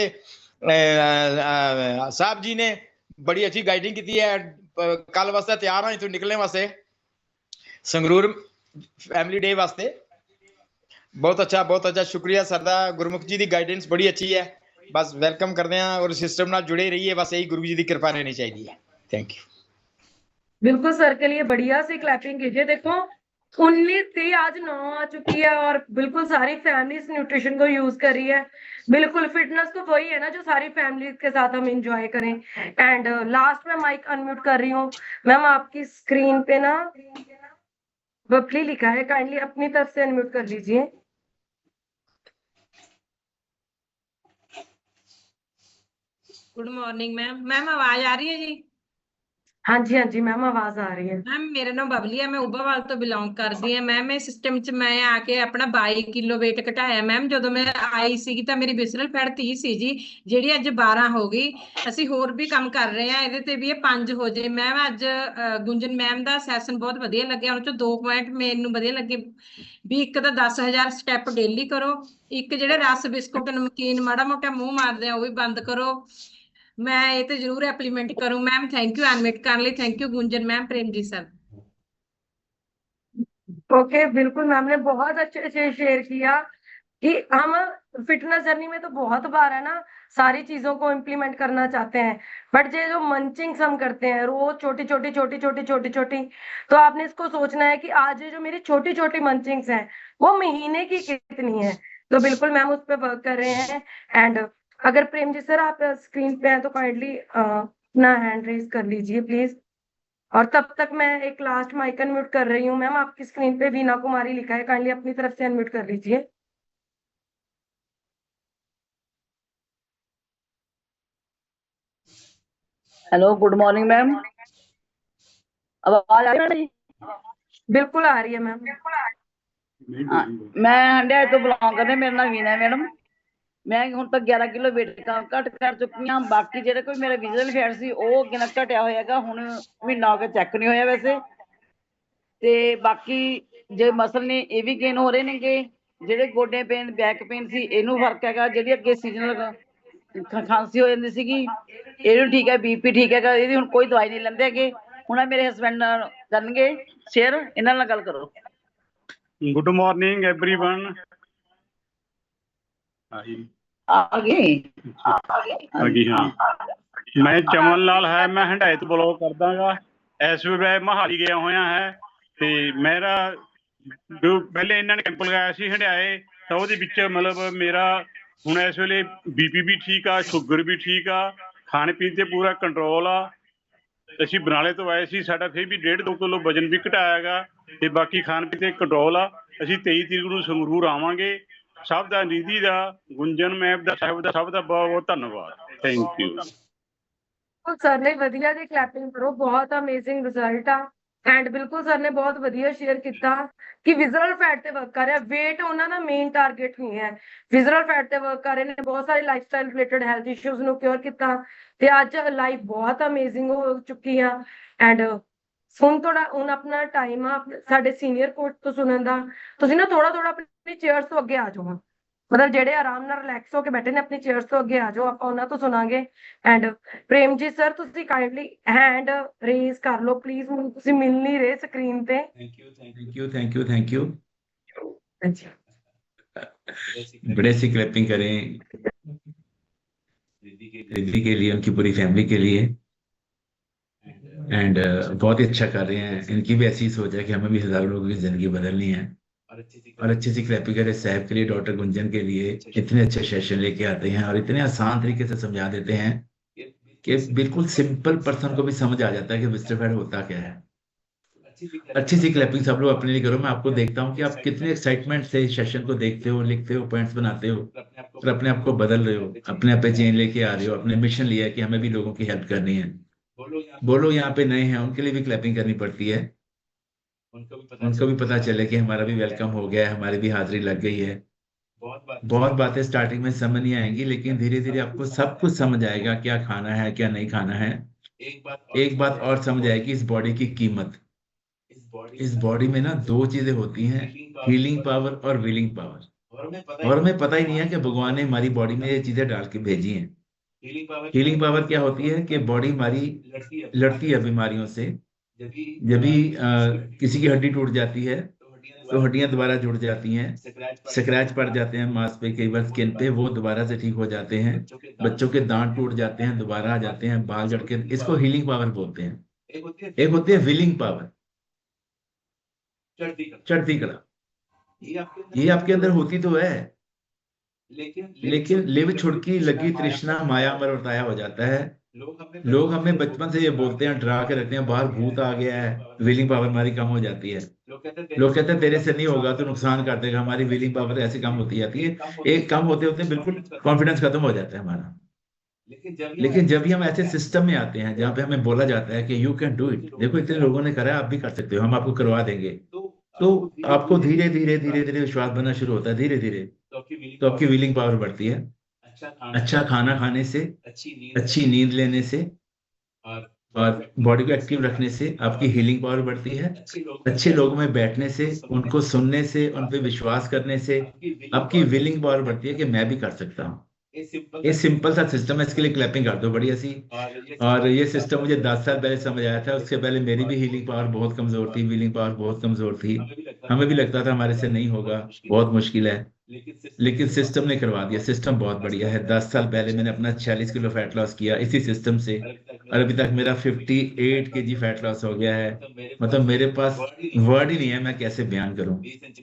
साहब जी ने बड़ी अच्छी गाइडिंग की है। कल वास्ते तैयार हाँ इतों निकलने वास्ते संगरूर फैमिली डे वास्ते। बहुत अच्छा शुक्रिया सर दा। गुरमुख जी की गाइडेंस बड़ी अच्छी है, बस वेलकम करते हैं और सिस्टम नाल जुड़े रहिए, बस यही गुरु जी की कृपा रहनी चाहिए। Thank you. बिल्कुल सर के लिए बढ़िया से क्लैपिंग कीजिए। देखो 19 थी, आज 9 आ चुकी है और बिल्कुल सारी फैमिली इस न्यूट्रिशन को यूज कर रही है। बिल्कुल फिटनेस तो वही है ना जो सारी फैमिली के साथ हम एंजॉय करें। एंड लास्ट में माइक अनम्यूट कर रही हूँ मैम, आपकी स्क्रीन पे ना बबली लिखा है, काइंडली अपनी तरफ से अनम्यूट कर लीजिए। Good morning ma'am. मैम आवाज आ रही है जी? हाँ जी मैम आवाज आ रही है। मैम मेरा नाम बबली है, मैं उबावाल तो बिलोंग करती है। मैम इस सिस्टम च मैं आके अपना 22 किलो वेट घटाया। मैम ਜਦੋਂ ਮੈਂ ਆਈ ਸੀਗੀ ਤਾਂ ਮੇਰੀ ਵਿਸਰਲ ਫੈਟ 30 ਸੀ ਜੀ, ਜਿਹੜੀ ਅੱਜ 12 ਹੋ ਗਈ। ਅਸੀਂ ਹੋਰ ਵੀ ਕੰਮ ਕਰ ਰਹੇ ਆ ਇਹਦੇ ਤੇ ਵੀ ਇਹ 5 ਹੋ ਜੇ। ਮੈਮ ਅੱਜ ਗੁੰਜਨ ਮੈਮ ਦਾ ਸੈਸ਼ਨ ਬਹੁਤ ਵਧੀਆ ਲੱਗਿਆ, ਉਹਨਾਂ ਚੋਂ 2 ਪੁਆਇੰਟ ਮੈਨੂੰ ਵਧੀਆ ਲੱਗੇ ਵੀ ਇੱਕ ਤਾਂ 10,000 ਸਟੈਪ ਡੇਲੀ ਕਰੋ, ਇੱਕ ਜਿਹੜੇ ਰਸ ਬਿਸਕੁਟ ਨਮਕੀਨ ਮਾੜਾ ਮੋਟਾ ਮੂੰਹ ਮਾਰਦੇ ਆ ਉਹ ਵੀ ਬੰਦ ਕਰੋ। मैं ये तो जरूर इम्प्लीमेंट करूं मैम। थैंक यू एडमिट करने लिए, thank you Gunjan ma'am, Premjit sir. Okay बिल्कुल मैम ने बहुत अच्छे से शेयर किया कि हम फिटनेस जर्नी में तो बहुत बार है ना सारी चीजों को इम्प्लीमेंट करना चाहते हैं, बट ये जो मंचिंग्स हम करते हैं रोज छोटी छोटी, तो आपने इसको सोचना है कि आज ये जो मेरी छोटी छोटी मंचिंग्स हैं वो महीने की कितनी है। तो बिल्कुल मैम उस पर वर्क कर रहे हैं। एंड अगर प्रेम जी सर आप स्क्रीन पे हैं तो काइंडली अपना हैंड रेज कर लीजिए प्लीज। और तब तक मैं एक लास्ट माइक अनम्यूट कर रही हूँ मैम, आपकी स्क्रीन पे वीना कुमारी लिखा है, काइंडली अपनी तरफ से अनम्यूट कर लीजिए। Hello, good morning ma'am. आवाज आ रही है? बिल्कुल आ रही है मैम। मैं हंडिया तो बिलोंग करती, मेरा नाम वीना है मैडम। ਮੈਂ ਹੁਣ ਤੱਕ 11 ਕਿਲੋ weight ਘੱਟ ਕਰ ਚੁੱਕੀ ਹਾਂ। ਬਾਕੀ ਜਿਹੜਾ ਕੋਈ ਮੇਰਾ ਵਿਜ਼ੂਅਲ ਫੈਟ ਸੀ ਉਹ ਕਿੰਨਾ ਘਟਿਆ ਹੋਇਆ ਹੈਗਾ, ਹੁਣ ਮਹੀਨਾ ਹੋ ਗਿਆ ਚੈੱਕ ਨਹੀਂ ਹੋਇਆ ਵੈਸੇ। ਤੇ ਬਾਕੀ ਜੇ ਮਸਲ ਨੇ ਇਹ ਵੀ ਗੇਨ ਹੋ ਰਹੇ ਨੇਗੇ, ਜਿਹੜੇ ਗੋਡੇ ਪੇਨ ਬੈਕ ਪੇਨ ਸੀ ਇਹਨੂੰ ਫਰਕ ਹੈਗਾ, ਜਿਹੜੀ ਅੱਗੇ ਸੀਜ਼ਨਲ ਖਾਂਸੀ ਹੋ ਜਾਂਦੀ ਸੀਗੀ ਇਹਨੂੰ ਠੀਕ ਹੈ, BP ਠੀਕ ਹੈਗਾ, ਇਹਦੀ ਹੁਣ ਕੋਈ ਦਵਾਈ ਨਹੀਂ ਲੈਂਦੇ ਹੈਗੇ। ਹੁਣ ਮੇਰੇ ਹਸਬੈਂਡ ਨਾਲ ਕਰਨਗੇ ਸ਼ੇਅਰ, ਇਹਨਾਂ ਨਾਲ ਗੱਲ ਕਰੋ। Good morning everyone. ਆ ਗਏ हाँ, मैं चमन लाल है, मैं हंडाए तो ब्लॉग करदागा। इस वे मोहाली गया होया है ते मेरा जो पहले इन्होंने कैंप लगाया सी हंडाए तो ਉਹਦੇ ਵਿੱਚ मतलब मेरा ਹੁਣ ਇਸ ਵੇਲੇ BP भी ठीक आ, शुगर भी ठीक आ, खाने पीने ते पूरा कंट्रोल आ। ਅਸੀਂ ਬਰਨਾਲੇ ਤੋਂ ਆਏ ਸੀ, ਸਾਡਾ ਫਿਰ ਵੀ 1.5-2 ਕਿਲੋ ਵਜਨ ਵੀ ਘਟਾਇਆ ਗਾ ਤੇ ਬਾਕੀ ਖਾਣ ਪੀਣ ਤੇ ਕੰਟਰੋਲ ਆ। ਅਸੀਂ 23 ਤਰੀਕ ਨੂੰ ਸੰਗਰੂਰ ਆਵਾਂਗੇ। ਸਭ ਦਾ, ਨਿਧੀ ਦਾ, ਗੁੰਜਨ ਮੈਮ ਦਾ, ਸਾਹਿਬ ਦਾ, ਸਭ ਦਾ ਬਹੁਤ ਬਹੁਤ ਧੰਨਵਾਦ। Thank you. ਸਰ ਨੇ ਵਧੀਆ ਜੀ ਕਲੈਪਿੰਗ ਕਰੋ, ਬਹੁਤ ਅਮੇਜ਼ਿੰਗ ਰਿਜ਼ਲਟ ਆ। ਐਂਡ ਬਿਲਕੁਲ ਸਰ ਨੇ ਬਹੁਤ ਵਧੀਆ ਸ਼ੇਅਰ ਕੀਤਾ ਕਿ ਵਿਜ਼ਰਲ ਫੈਟ ਤੇ ਵਰਕ ਕਰ ਰਿਹਾ। weight ਉਹਨਾਂ ਦਾ ਮੇਨ ਟਾਰਗੇਟ ਨਹੀਂ ਹੈ, ਵਿਜ਼ਰਲ ਫੈਟ ਤੇ ਵਰਕ ਕਰ ਰਹੇ ਨੇ। ਬਹੁਤ ਸਾਰੇ ਲਾਈਫਸਟਾਈਲ ਰਿਲੇਟਡ ਹੈਲਥ ਇਸ਼ੂਜ਼ ਨੂੰ ਕਿਉਰ ਕੀਤਾ ਤੇ ਅੱਜ ਲਾਈਫ ਬਹੁਤ ਅਮੇਜ਼ਿੰਗ ਹੋ ਚੁੱਕੀ ਆ। ਐਂਡ ਹੁਣ ਆਪਣਾ ਟਾਈਮ ਆ ਸਾਡੇ ਸੀਨੀਅਰ ਕੋਚ ਤੋਂ ਸੁਣਨ ਦਾ। ਤੁਸੀਂ ਨਾ ਥੋੜਾ ਆਪਣੀ ਚੇਅਰਸ ਤੋਂ ਅੱਗੇ ਆ ਜਾਓ, ਮਤਲਬ ਜਿਹੜੇ ਆਰਾਮ ਨਾਲ ਰਿਲੈਕਸ ਹੋ ਕੇ ਬੈਠੇ ਨੇ ਆਪਣੀ ਚੇਅਰਸ ਤੋਂ ਅੱਗੇ ਆ ਜਾਓ, ਆਪਾਂ ਉਹਨਾਂ ਤੋਂ ਸੁਣਾਂਗੇ। ਐਂਡ ਪ੍ਰੇਮ ਜੀ ਸਰ ਤੁਸੀਂ ਕਾਈਂਡਲੀ ਹੈਂਡ ਰੇਜ਼ ਕਰ ਲਓ ਪਲੀਜ਼, ਤੁਸੀਂ ਮਿਲ ਨਹੀਂ ਰਹੇ ਸਕਰੀਨ ਤੇ। Thank you. बड़े सी क्लैपिंग करें रिद्धि के लिए, उनकी पूरी फैमिली के लिए। एंड बहुत ही अच्छा कर रहे हैं। इनकी भी ऐसी सोच है कि हमें भी हजारों लोगों की जिंदगी बदलनी है। और अच्छी सी क्लैपिंग करें साहब के लिए, डॉक्टर गुंजन के लिए। इतने अच्छे सेशन लेके आते हैं और इतने आसान तरीके से समझा देते हैं कि बिल्कुल सिंपल पर्सन को भी समझ आ जाता है कि विस्टर फैट होता क्या है। अच्छी सी क्लैपिंग सब लोग अपने लिए करो। मैं आपको देखता हूँ कि आप कितने एक्साइटमेंट से इस सेशन को देखते हो, लिखते हो, पॉइंट्स बनाते हो और अपने आप को बदल रहे हो, अपने आप पे चेंज लेके आ रहे हो। अपने मिशन लिया है कि हमें भी लोगों की हेल्प करनी है। बोलो यहाँ पे नए हैं उनके लिए भी क्लैपिंग करनी पड़ती है, उनको भी पता चले कि हमारा भी वेलकम हो गया है, हमारी भी हाजिरी लग गई है। बहुत बातें स्टार्टिंग में समझ नहीं आएंगी, लेकिन धीरे धीरे आपको सब कुछ समझ आएगा, क्या खाना है क्या नहीं खाना है। एक बात और समझ आएगी, इस बॉडी की कीमत। इस बॉडी में ना दो चीजें होती हैं, हीलिंग पावर और विलिंग पावर। और हमें पता ही नहीं है कि भगवान ने हमारी बॉडी में ये चीजें डाल के भेजी हैं। हीलिंग पावर क्या होती है कि बॉडी हमारी लड़ती है बीमारियों से। जब भी किसी की हड्डी टूट जाती है तो हड्डियां दोबारा जुड़ जाती हैं, स्क्रैच पड़ जाते हैं मांस पे, कई बार स्किन पे, वो दोबारा से ठीक हो जाते हैं। बच्चों के दांत टूट जाते हैं, दोबारा आ जाते हैं, बाल झड़ के, इसको हीलिंग पावर बोलते हैं। एक होती है विलिंग पावर, चढ़ती कला। ये आपके अंदर होती तो है, लेकिन लिव छुड़की लगी तृष्णा माया में बताया हो जाता है। लोग हमें बचपन से ये बोलते हैं, डरा के रखते हैं, बाहर भूत आ गया है, विलिंग पावर हमारी कम हो जाती है। लोग कहते हैं तेरे से नहीं होगा, तो नुकसान कर देगा। हमारी विलिंग पावर ऐसे कम होती जाती है, एक कम होते होते बिल्कुल कॉन्फिडेंस खत्म हो जाता है हमारा। लेकिन जब भी हम ऐसे सिस्टम में आते हैं जहाँ पे हमें बोला जाता है कि यू कैन डू इट, देखो इतने लोगों ने करा है, आप भी कर सकते हो, हम आपको करवा देंगे, तो आपको धीरे धीरे विश्वास बनना शुरू होता है। धीरे धीरे तो आपकी विलिंग पावर बढ़ती है। अच्छा खाना खाने से, अच्छी नींद लेने से और बॉडी को एक्टिव रखने से आपकी हीलिंग पावर बढ़ती है। अच्छे लोगों में बैठने से, उनको सुनने से, उन पे विश्वास करने से आपकी विलिंग पावर बढ़ती है कि मैं भी कर सकता हूँ। ये सिंपल सा सिस्टम है, इसके लिए क्लैपिंग कर दो बढ़िया सी। और ये सिस्टम मुझे 10 साल पहले समझ आया था। उससे पहले मेरी भी हीलिंग पावर बहुत कमजोर थी, विलिंग पावर बहुत कमजोर थी। हमें भी लगता था हमारे से नहीं होगा, बहुत मुश्किल है, लेकिन सिस्टम ने करवा दिया। सिस्टम बहुत बढ़िया है। 10 साल पहले मैंने अपना 40 किलो फैट लॉस किया इसी सिस्टम से, और अभी तक मेरा 58 kg फैट लॉस हो गया है। मतलब मेरे पास वर्ड ही नहीं है, मैं कैसे बयान करूं।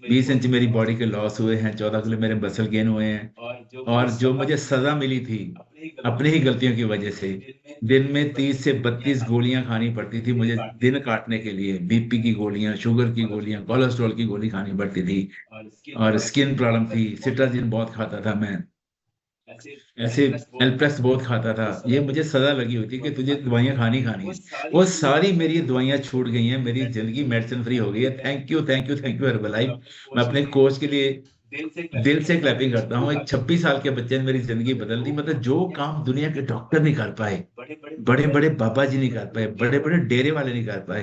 20 इंच मेरी बॉडी के लॉस हुए हैं, 14 किलो मेरे मसल गेन हुए हैं। और जो मुझे सजा मिली थी अपनी ही गलतियों की वजह से, दिन में 30 से 32 गोलियां खानी पड़ती थी मुझे दिन काटने के लिए। BP की गोलियां, शुगर की गोलियां, कोलेस्ट्रॉल की गोली खानी पड़ती थी, और स्किन प्रॉब्लम थी। सिट्राजिन बहुत खाता था मैं, ऐसे एल्प्रेस बहुत खाता था। ये मुझे सजा लगी हुई थी कि तुझे दवाइयां खानी है। वो सारी मेरी दवाइयां छूट गई हैं, मेरी जिंदगी मेडिसिन फ्री हो गई है। Thank you Herbalife. मैं अपने कोच के लिए दिल से क्लैपिंग करता हूँ। एक 26 साल के बच्चे ने मेरी जिंदगी बदल दी। मतलब जो काम दुनिया के डॉक्टर नहीं कर पाए, बड़े बड़े बाबा जी नहीं कर पाए, बड़े बड़े डेरे वाले नहीं कर पाए,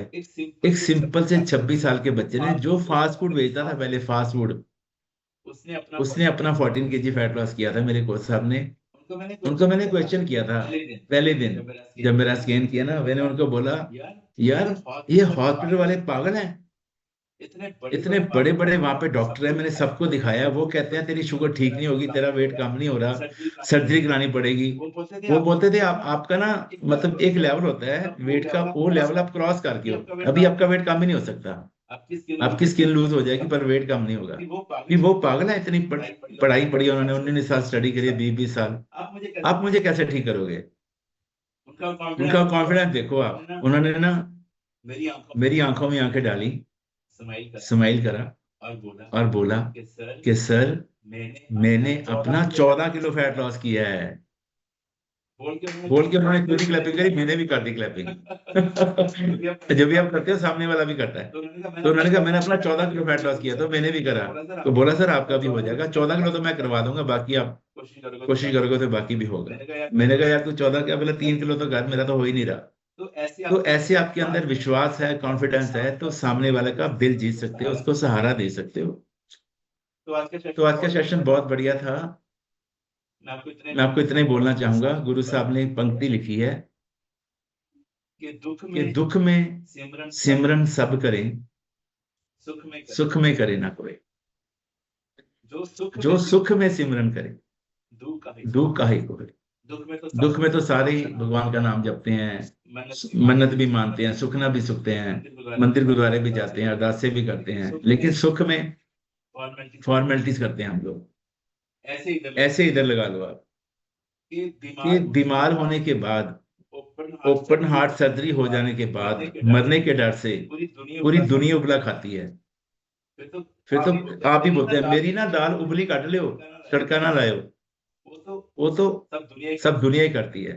एक सिंपल से 26 साल के बच्चे ने, जो फास्ट फूड बेचता था पहले, फास्ट फूड, उसने अपना 14 kg फैट लॉस किया था मेरे कोच साहब ने। उनको मैंने क्वेश्चन किया था पहले दिन जब मेरा स्कैन किया ना, मैंने उनको बोला, यार ये हॉस्पिटल वाले पागल हैं, इतने बड़े बड़े वहां पे डॉक्टर हैं, मैंने सबको दिखाया, वो कहते हैं तेरी शुगर ठीक नहीं होगी, तेरा वेट कम नहीं हो रहा, सर्जरी करानी पड़ेगी। वो बोलते थे आपका ना मतलब एक लेवल होता है वेट का, वो लेवल आप क्रॉस कर गए हो, अभी आपका वेट कम ही नहीं हो सकता, आपकी स्किन लूज हो जाएगी पर वेट कम नहीं होगा। कि वो पागल है, इतनी पढ़ाई पढ़ी उन्होंने, 19 साल स्टडी करी, 20 साल, आप मुझे कैसे ठीक करोगे? उनका कॉन्फिडेंस देखो आप। उन्होंने ना मेरी आंखों में आंखें डाली, स्माइल करा और बोला कि सर मैंने अपना 14 किलो फैट लॉस किया है। बोल के उन्होंने क्यों क्लैपिंग करी, मैंने भी कर दी क्लैपिंग। जब भी आप करते हो सामने वाला भी करता है। तो उन्होंने कहा मैंने अपना 14 किलो फैट लॉस किया, तो मैंने भी करा। तो बोला सर आपका भी हो जाएगा, 14 किलो तो मैं करवा दूंगा, बाकी आप कोशिश करोगे तो बाकी भी होगा। मैंने कहा यार तू 14 क्या, बोला 3 किलो तो कर, मेरा तो हो ही नहीं रहा। तो ऐसे आपके अंदर विश्वास है, कॉन्फिडेंस है, तो सामने वाले का दिल जीत सकते हो, उसको सहारा दे सकते हो। तो आज का सेशन बहुत बढ़िया था। मैं आपको इतना ही बोलना चाहूंगा, गुरु साहब ने एक पंक्ति लिखी है कि दुख में सिमरन सब करें, सुख में करे ना कोई। जो सुख में सिमरन करे, दुख काहे को करे। दुख में तो सारे ही भगवान का नाम जपते हैं, मन्नत भी मानते हैं, सुखना भी सुखते हैं, मंदिर गुरुद्वारे भी जाते हैं, अरदासें भी करते हैं, लेकिन सुख में फॉर्मेलिटीज करते हैं हम लोग। ऐसे इधर लगा लो आप कि बीमार होने के बाद, ओपन हार्ट सर्जरी हो जाने के बाद, मरने के डर से पूरी दुनिया उबला खाती है। फिर तो आप ही बोलते हैं मेरी ना दाल उबली काट लो, तड़का ना लाओ। वो तो सब दुनिया ही करती है,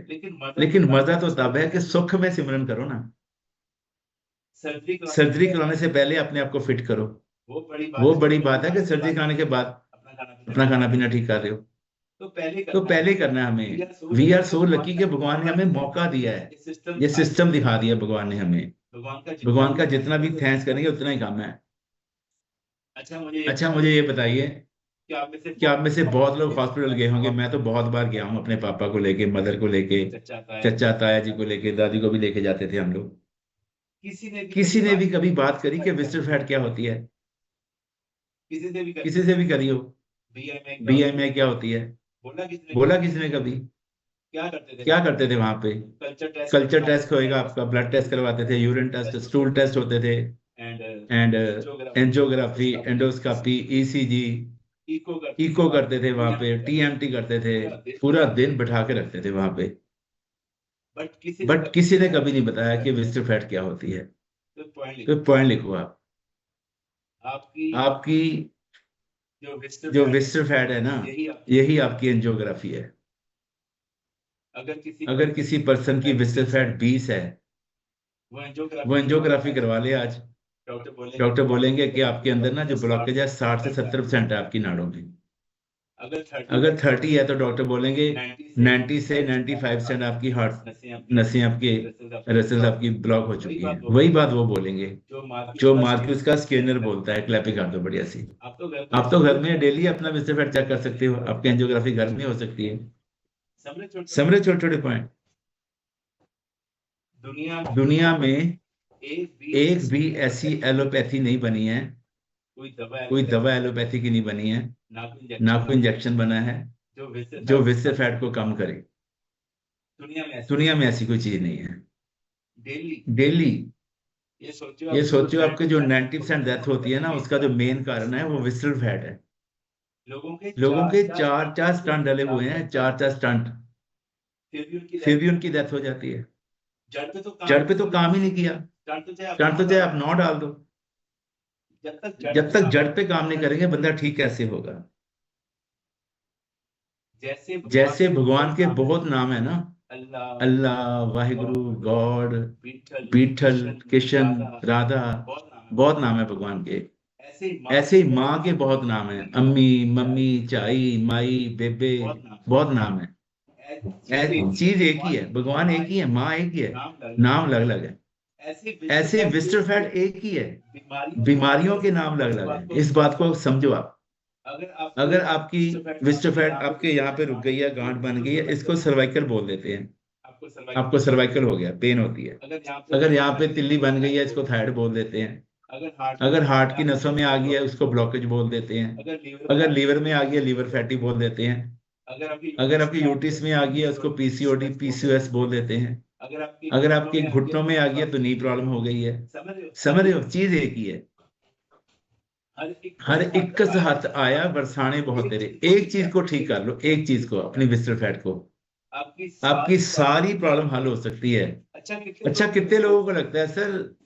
लेकिन मजा तो तब है कि सुख में सिमरन करो ना। सर्जरी कराने से पहले अपने आप को फिट करो। वो बड़ी बात है कि सर्जरी कराने के बाद अपना खाना पीना ठीक कर रहे हो, तो पहले करना है हमें। वी आर सो लकी कि भगवान ने हमें मौका दिया है, ये सिस्टम दिखा दिया भगवान ने हमें। भगवान का जितना भी थैंक्स करेंगे उतना ही कम है। अच्छा मुझे ये बताइए कि आप में से बहुत लोग हॉस्पिटल गए होंगे, मैं तो बहुत बार गया हूँ, अपने पापा को लेके, मदर को लेके, चचा ताया जी को लेके, दादी को भी लेके जाते थे हम लोग। किसी ने भी कभी बात करी कि विजिटर फैट क्या होती है? किसी से भी करी हो? BMI क्या होती है? बोला किसी ने कभी? क्या करते थे वहां पे? कल्चर टेस्ट होएगा आपका, ब्लड टेस्ट करवाते थे, यूरिन टेस्ट, स्टूल टेस्ट होते थे, and angiography, endoscopy, ECG, echo करते थे वहां पे, TMT करते थे, पूरा दिन बैठा के रखते थे वहां पे। बट किसी ने कभी नहीं बताया कि विजिटर फैट क्या होती है। तो पॉइंट लिखो आप। आपकी जो विजिटर फैट है ना, यही आपकी एंजियोग्राफी है। अगर किसी पर्सन की विजिटर फैट 20 है, वो एंजियोग्राफी करवा ले आज। डॉक्टर बोलेंगे कि आपके अंदर ना जो ब्लॉकेज है 60 से 70% है आपकी नाड़ों में। अगर 30 है तो डॉक्टर बोलेंगे 90 से 95% आपकी हार्ट नसें, आपके रसेस आपकी ब्लॉक हो चुकी हैं। वही बात वो बोलेंगे जो मार्क्यूस का स्कैनर बोलता है। क्लैपिंग कर दो बढ़िया सी। आप तो घर में डेली अपना विजिटर फैट चेक कर सकते हो, आपकी एंजियोग्राफी घर में हो सकती है। समझे छोटे छोटे पॉइंट। दुनिया में एक भी ऐसी एलोपैथी नहीं बनी है, कोई दवा एलोपैथी की नहीं बनी है, ना कोई इंजेक्शन बना है जो विजिटर फैट को कम करे। दुनिया में ऐसी कोई चीज नहीं है। डेली ये सोचो आपके जो 90% डेथ होती है ना, उसका जो मेन कारण है वो विजिटर फैट है। लोगों के 4 स्टंट डले हुए हैं, 4 स्टंट, फिर भी उनकी डेथ हो जाती है। जड़ पे तो काम ही नहीं किया। स्टंट तो चाहे आप 9 डाल दो, जब तक जड़ पे काम नहीं करेंगे बंदा ठीक कैसे होगा? जैसे भगवान के बहुत नाम है ना, अल्लाह, वाहिगुरु, गॉड, विठल, कृष्ण, राधा, बहुत नाम है भगवान के। ऐसे ही माँ के बहुत नाम है, अम्मी, मम्मी, चाई, माई, बेबे, बहुत नाम है। चीज एक ही है, भगवान एक ही है, माँ एक ही है, नाम अलग अलग है। ऐसे विजिटर फैट एक ही है, बीमारियों के नाम अलग अलग है। इस बात को समझो आप। अगर आपकी विजिटर फैट आपके यहाँ पे रुक गई है, गांठ बन गई है, इसको सर्वाइकल बोल देते हैं। आपको सर्वाइकल हो गया, पेन होती है। अगर यहाँ पे तिल्ली बन गई है, इसको थायराइड बोल देते हैं। अगर हार्ट की नसों में आ गई है, उसको ब्लॉकेज बोल देते हैं। अगर लीवर में आ गई है, लीवर फैटी बोल देते हैं। अगर आपकी यूटिस में आ गई है, उसको पीसीओडी, पीसीओएस बोल देते हैं। अगर आपके घुटनों में आ गई है, तो नी प्रॉब्लम हो गई है। समझ रहे हो, चीज एक ही है। हर एक हाथ आया बरसाने बहुत तेरे। एक चीज को ठीक कर लो, एक चीज को, अपनी विजिटर फैट को, आपकी सारी प्रॉब्लम हल हो सकती है। अच्छा, कितने लोगों को लगता है सर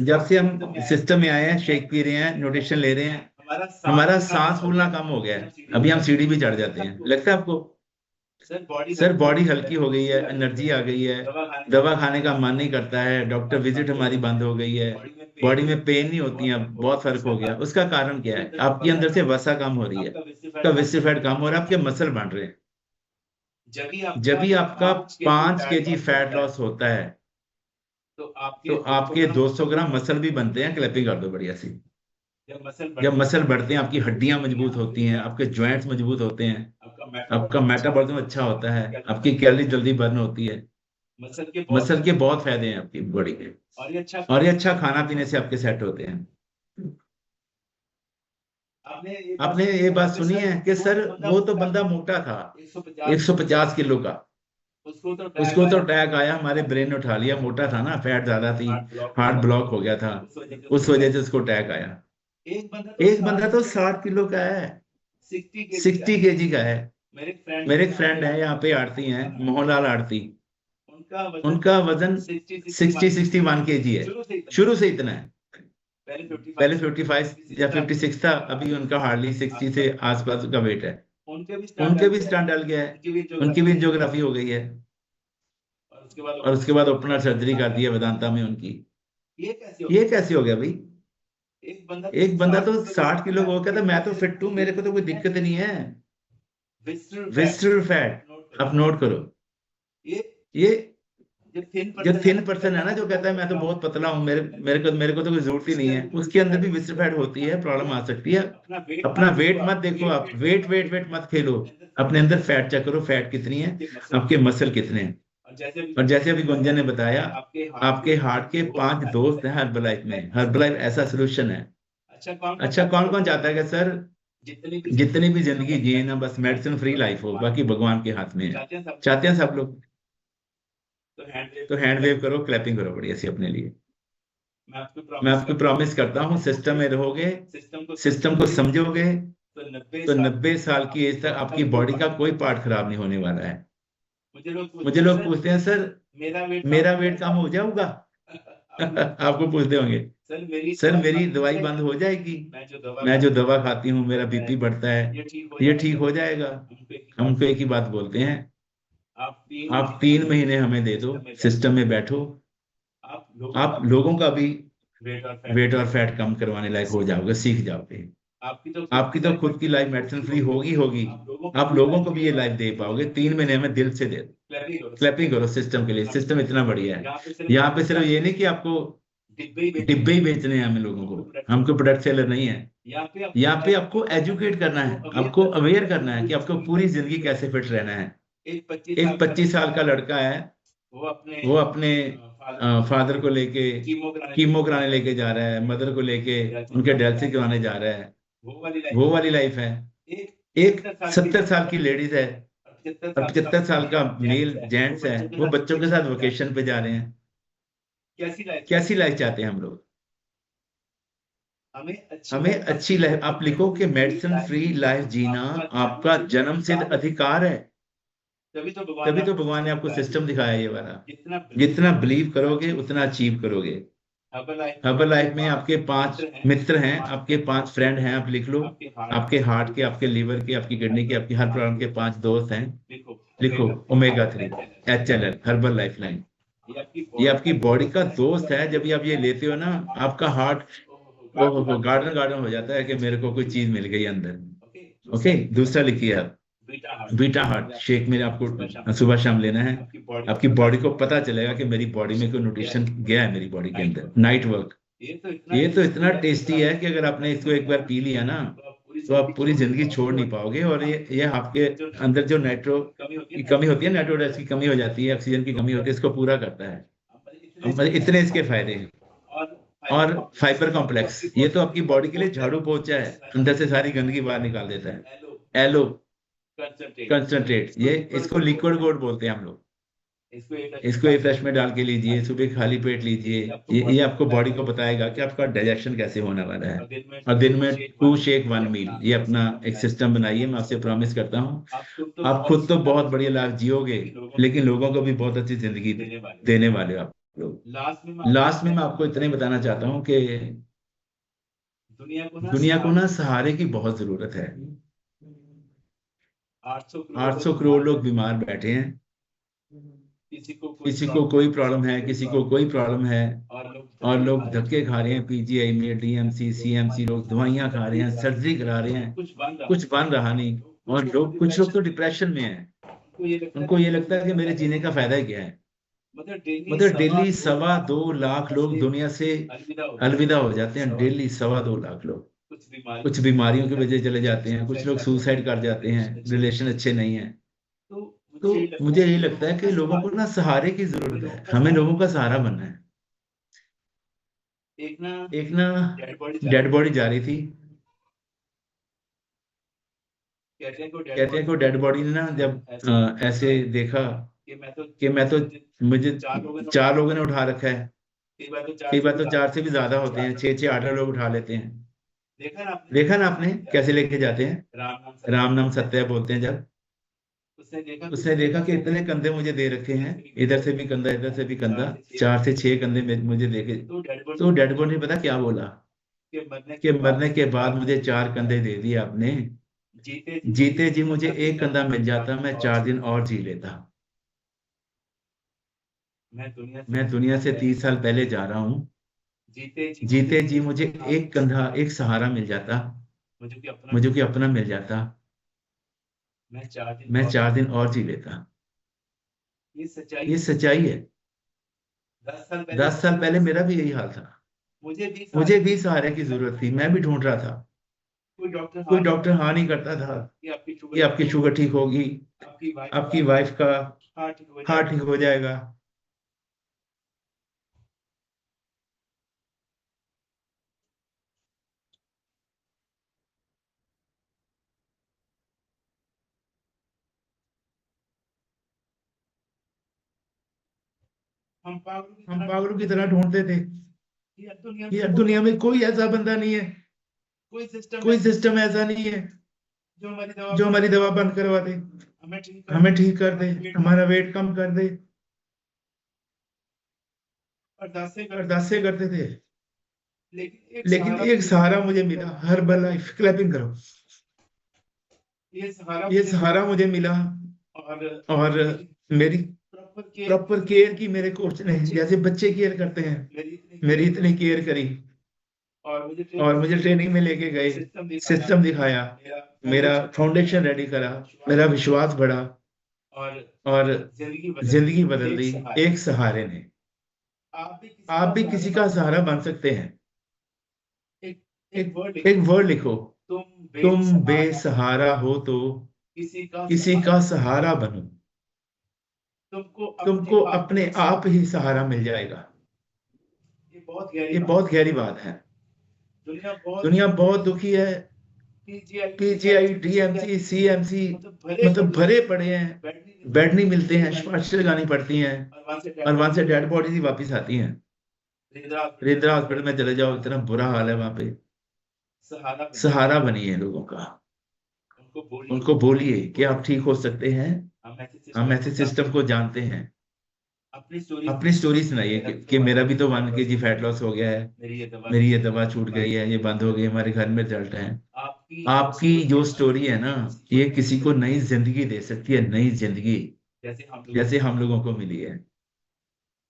जब से हम सिस्टम में आए हैं, शेक पी रहे हैं, न्यूट्रिशन ले रहे हैं, हमारा सांस फूलना कम हो गया है, अभी हम सीढ़ी भी चढ़ जाते हैं, लगता है आपको? सर बॉडी हल्की हो गई है, एनर्जी आ गई है, दवा खाने का मन नहीं करता है, डॉक्टर विजिट हमारी बंद हो गई है, बॉडी में पेन नहीं होती है, बहुत फर्क हो गया। उसका कारण क्या है? आपके अंदर से वसा कम हो रही है, आपका विजिटर फैट कम हो रहा है, आपके मसल बढ़ रहे हैं। जब भी आपका 5 kg फैट लॉस होता है, तो आपके 200 ग्राम मसल भी बनते हैं। क्लैपिंग कर दो बढ़िया सी। जब मसल बढ़ते हैं, आपकी हड्डियां मजबूत होती हैं, आपके जॉइंट्स मजबूत होते हैं, आपका मेटाबॉलिज्म अच्छा होता है, आपकी कैलोरी जल्दी बर्न होती है। मसल के बहुत फायदे हैं आपकी बॉडी के, और ये अच्छा खाना पीने से आपके सेट होते हैं। आपने ये बात सुनी है कि सर वो तो बंदा मोटा था, 150 किलो का, उसको तो अटैक आया, हमारे ब्रेन ने उठा लिया, मोटा था ना, फैट ज्यादा थी, हार्ट ब्लॉक हो गया था, उस वजह से उसको अटैक आया। एक बंदा तो 60 किलो का है, 60 kg का है। मेरे एक फ्रेंड है यहाँ पे, आरती हैं, मोहनलाल आरती, उनका वजन 61 kg है, शुरू से इतना है। पहले 55 या 56 था, अभी उनका हार्डली 60 से आसपास का वेट है। उनके भी स्टंट डल गया है, उनकी भी एंजियोग्राफी हो गई है, और उसके बाद ओपनर सर्जरी कर दी है वेदांता में उनकी। ये कैसे हो गया भाई? एक बंदा तो 60 किलो हो गया था, मैं तो फिट हूं, मेरे को तो कोई दिक्कत नहीं है। विजिटर फैट आप नोट करो। ये जो थिन पर्सन है ना, जो कहता है मैं तो बहुत पतला हूँ, मेरे को तो कोई जरूरत ही नहीं है, उसके अंदर भी विजिटर फैट होती है, प्रॉब्लम आ सकती है। अपना वेट मत देखो, आप वेट मत खेलो, अपने अंदर फैट चेक करो, फैट कितनी है, आपके मसल कितने हैं। और जैसे अभी गुंजन ने बताया, आपके हार्ट के 5 दोस्त हैं हर्बलाइफ में। हर्बलाइफ ऐसा सोल्यूशन है। अच्छा, कौन कौन चाहता है कि सर जितनी भी जिंदगी जिए ना, बस मेडिसिन फ्री लाइफ हो, बाकी भगवान के हाथ में है? चाहते हैं सब लोग? तो हैंड वेव करो, क्लैपिंग करो बढ़िया सी अपने लिए। मैं आपको प्रॉमिस करता हूँ, सिस्टम में रहोगे, सिस्टम को समझोगे, तो 90 साल की एज तक आपकी बॉडी का कोई पार्ट खराब नहीं होने वाला है। मुझे लोग पूछते हैं सर मेरा वेट कम हो जाऊंगा? आपको पूछते होंगे सर मेरी दवाई बंद हो जाएगी? मैं जो दवा खाती हूँ, मेरा बीपी बढ़ता है, ये ठीक हो जाएगा? हम उनको एक ही बात बोलते हैं, आप 3 महीने हमें दे दो, सिस्टम में बैठो, आप लोगों का भी वेट और फैट कम करवाने लायक हो जाओगे, सीख जाओगे। आपकी तो खुद की लाइफ मेडिसिन फ्री होगी, आप लोगों को भी ये लाइफ दे पाओगे। 3 महीने में दिल से दे दो। क्लैपिंग करो सिस्टम के लिए, सिस्टम इतना बढ़िया है। यहाँ पे सिर्फ ये नहीं कि आपको डिब्बे ही बेचने हैं हमें लोगों को, हमको प्रोडक्ट सेलर नहीं है। यहाँ पे आपको एजुकेट करना है, आपको अवेयर करना है कि आपको पूरी जिंदगी कैसे फिट रहना है। एक 25 साल का लड़का है, वो अपने फादर को लेके कीमो कराने लेके जा रहा है, मदर को लेके उनके डायलिसिस करवाने जा रहा है, वो वाली लाइफ है। एक 70 साल की लेडीज है और 75 साल का मेल जेंट्स है, वो बच्चों के साथ वेकेशन पे जा रहे हैं। कैसी लाइफ चाहते हैं हम लोग? हमें अच्छी लाइफ। आप लिखो कि मेडिसिन फ्री लाइफ जीना आपका जन्मसिद्ध अधिकार है। तभी तो भगवान ने आपको सिस्टम दिखाया ये वाला। जितना बिलीव करोगे उतना अचीव करोगे। हर्बल लाइफ में आपके 5 मित्र हैं, आपके 5 फ्रेंड हैं, आप लिख लो। आपके हार्ट के, आपके लीवर के, आपकी किडनी के, आपकी हर प्रॉब्लम के 5 दोस्त हैं। लिखो omega 3 HLL herbal life line. ये आपकी बॉडी का दोस्त है। जब आप ये लेते हो ना, आपका हार्ट ओहो गार्डन हो जाता है कि मेरे को कोई चीज मिल गई अंदर। ओके, दूसरा लिखिए आप, बीटा हार्ट शेक मेरे आपको सुबह शाम लेना है। आपकी बॉडी को पता चलेगा कि मेरी बॉडी में कोई न्यूट्रिशन गया है मेरी बॉडी के अंदर। नाइट वर्क, ये तो इतना टेस्टी है कि अगर आपने इसको एक बार पी लिया ना तो आप पूरी जिंदगी छोड़ नहीं पाओगे। और ये आपके अंदर जो नाइट्रो की कमी होती है, नाइट्रोडेक्स की कमी हो जाती है, ऑक्सीजन की कमी होती है, इसको पूरा करता है। इतने इसके फायदे हैं। और फाइबर कॉम्प्लेक्स, ये तो आपकी बॉडी के लिए झाड़ू पोछा है, अंदर से सारी गंदगी बाहर निकाल देता है। एलो कंसंट्रेट, ये इसको लिक्विड गोल्ड बोलते हैं हम लोग। इसको एक फ्लैश में डाल के लीजिए, सुबह खाली पेट लीजिए। ये आपको बॉडी को बताएगा कि आपका डाइजेशन कैसे होने वाला है। और दिन में 2 शेक 1 मील, ये अपना एक सिस्टम बनाइए। मैं आपसे प्रॉमिस करता हूँ आप खुद तो बहुत बढ़िया लाइफ जियोगे, लेकिन लोगों को भी बहुत अच्छी जिंदगी देने वाले हो आप लोग। लास्ट में मैं आपको इतना ही बताना चाहता हूँ कि दुनिया को ना सहारे की बहुत जरूरत है। 800 करोड़ लोग बीमार बैठे हैं, किसी को कोई प्रॉब्लम है, किसी को कोई प्रॉब्लम है, और लोग धक्के खा रहे हैं। पीजीआई में डीएमसी सीएमसी लोग दवाइयां खा रहे हैं, सर्जरी करा रहे हैं, कुछ बन रहा नहीं। और कुछ लोग तो डिप्रेशन में हैं, उनको ये लगता है कि मेरे जीने का फायदा क्या है। मतलब डेली 2.25 लाख लोग दुनिया से अलविदा हो जाते हैं। डेली 2.25 लाख लोग कुछ बीमारियों की वजह चले जाते हैं, कुछ लोग सुसाइड कर जाते हैं, रिलेशन अच्छे नहीं है। तो मुझे यही लगता है कि लोगों को ना सहारे की जरूरत है, हमें लोगों का सहारा बनना है। एक ना डेड बॉडी जा रही थी, कहते हैं को डेड बॉडी ने ना जब ऐसे देखा कि मैं तो मुझे 4 लोगों ने उठा रखा है। कई बार तो 4 से भी ज्यादा होते हैं, 6 8 लोग उठा लेते हैं। देखा ना आपने कैसे लेके जाते हैं, राम नाम सत्य बोलते हैं। जब उसने देखा कि इतने कंधे मुझे दे रखे हैं, इधर से भी कंधा, इधर से भी कंधा, 4 से 6 कंधे मुझे देखे। तो डेड बॉडी ने पता क्या बोला कि मरने के बाद मुझे 4 कंधे दे दिए आपने, जीते जी मुझे 1 कंधा मिल जाता, मैं 4 दिन और जी लेता। मैं दुनिया से 30 साल पहले जा रहा हूँ, जीते जी मुझे 1 कंधा, 1 सहारा मिल जाता, मुझे कोई अपना मिल जाता, मैं 4 दिन और जी लेता। ये सच्चाई है। 10 साल पहले मेरा भी यही हाल था, मुझे भी सहारे की जरूरत थी, मैं भी ढूंढ रहा था। कोई डॉक्टर हाँ नहीं करता था कि आपकी शुगर ठीक होगी, आपकी वाइफ का हार्ट ठीक हो जाएगा। हम पागलों की तरह ढूंढते थे कि यार दुनिया में कोई ऐसा बंदा नहीं है, कोई सिस्टम ऐसा नहीं है जो हमारी दवा बंद करवा दे, हमें ठीक कर दे, हमारा वेट कम कर दे। अरदासें करते थे, लेकिन एक सहारा मुझे मिला। हर्बल लाइफ, क्लैपिंग करो। ये सहारा मुझे मिला और मेरी प्रॉपर केयर की मेरे कोच ने, जैसे बच्चे केयर करते हैं, मेरी इतनी केयर करी और मुझे ट्रेनिंग में लेके गए, सिस्टम दिखाया, मेरा फाउंडेशन रेडी करा, मेरा विश्वास बढ़ा और जिंदगी बदल दी एक सहारे ने। आप भी किसी का सहारा बन सकते हैं। एक वर्ड लिखो, तुम बेसहारा हो तो किसी का सहारा बनो, तुमको अपने आप ही सहारा मिल जाएगा। ये बहुत गहरी बात है। दुनिया बहुत दुखी है, पीजीआई डीएमसी सीएमसी मतलब भरे पड़े हैं, बेड नहीं मिलते हैं, सिफारिश लगानी पड़ती हैं और वहां से डेड बॉडीज ही वापिस आती हैं। रिंद्रा हॉस्पिटल में चले जाओ, इतना बुरा हाल है वहां पे। सहारा बनिए लोगों का, उनको बोलिए कि आप ठीक हो सकते हैं, हम ऐसे सिस्टम को जानते हैं। अपनी स्टोरी सुनाइए कि मेरा भी तो 1 kg फैट लॉस हो गया है, मेरी ये दवा छूट गई है, ये बंद हो गई, हमारे घर में रिजल्ट है। आपकी जो स्टोरी है ना, ये किसी को नई जिंदगी दे सकती है, नई जिंदगी जैसे हम लोगों को मिली है।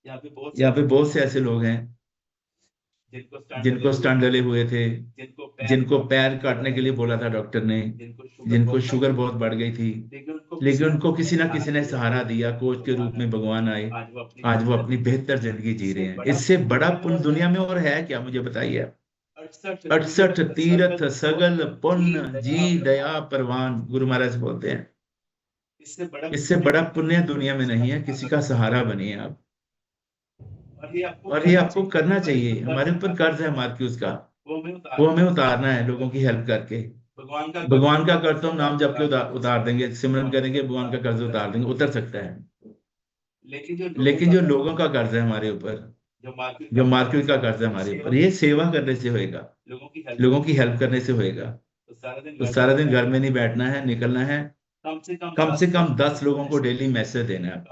यहाँ पे बहुत से ऐसे लोग हैं जिनको स्टंट डले हुए थे, जिनको पैर काटने के लिए बोला था डॉक्टर ने, जिनको शुगर बहुत बढ़ गई थी, लेकिन उनको किसी ना किसी ने सहारा दिया, कोच के रूप में भगवान आए, आज वो अपनी बेहतर जिंदगी जी रहे हैं। इससे बड़ा पुण्य दुनिया में और है क्या, मुझे बताइए। 68 तीर्थ सगल पुण्य जी दया परवान, गुरु महाराज बोलते हैं। इससे बड़ा पुण्य दुनिया में नहीं है। किसी का सहारा बनिए आप, और ये आपको करना चाहिए। हमारे ऊपर कर्ज है मार्क्यूस का, वो हमें उतारना है लोगों की हेल्प करके। भगवान का कर्ज तो हम नाम जप के उतार देंगे, सिमरन करेंगे, भगवान का कर्ज उतार देंगे, उतर सकता है। लेकिन जो लोगों का कर्ज है हमारे ऊपर, जो मार्क्यूस का कर्ज है हमारे ऊपर, ये सेवा करने से होएगा, लोगों की हेल्प करने से होएगा। तो सारा दिन घर में नहीं बैठना है, निकलना है। कम से कम 10 लोगों को डेली मैसेज देना है।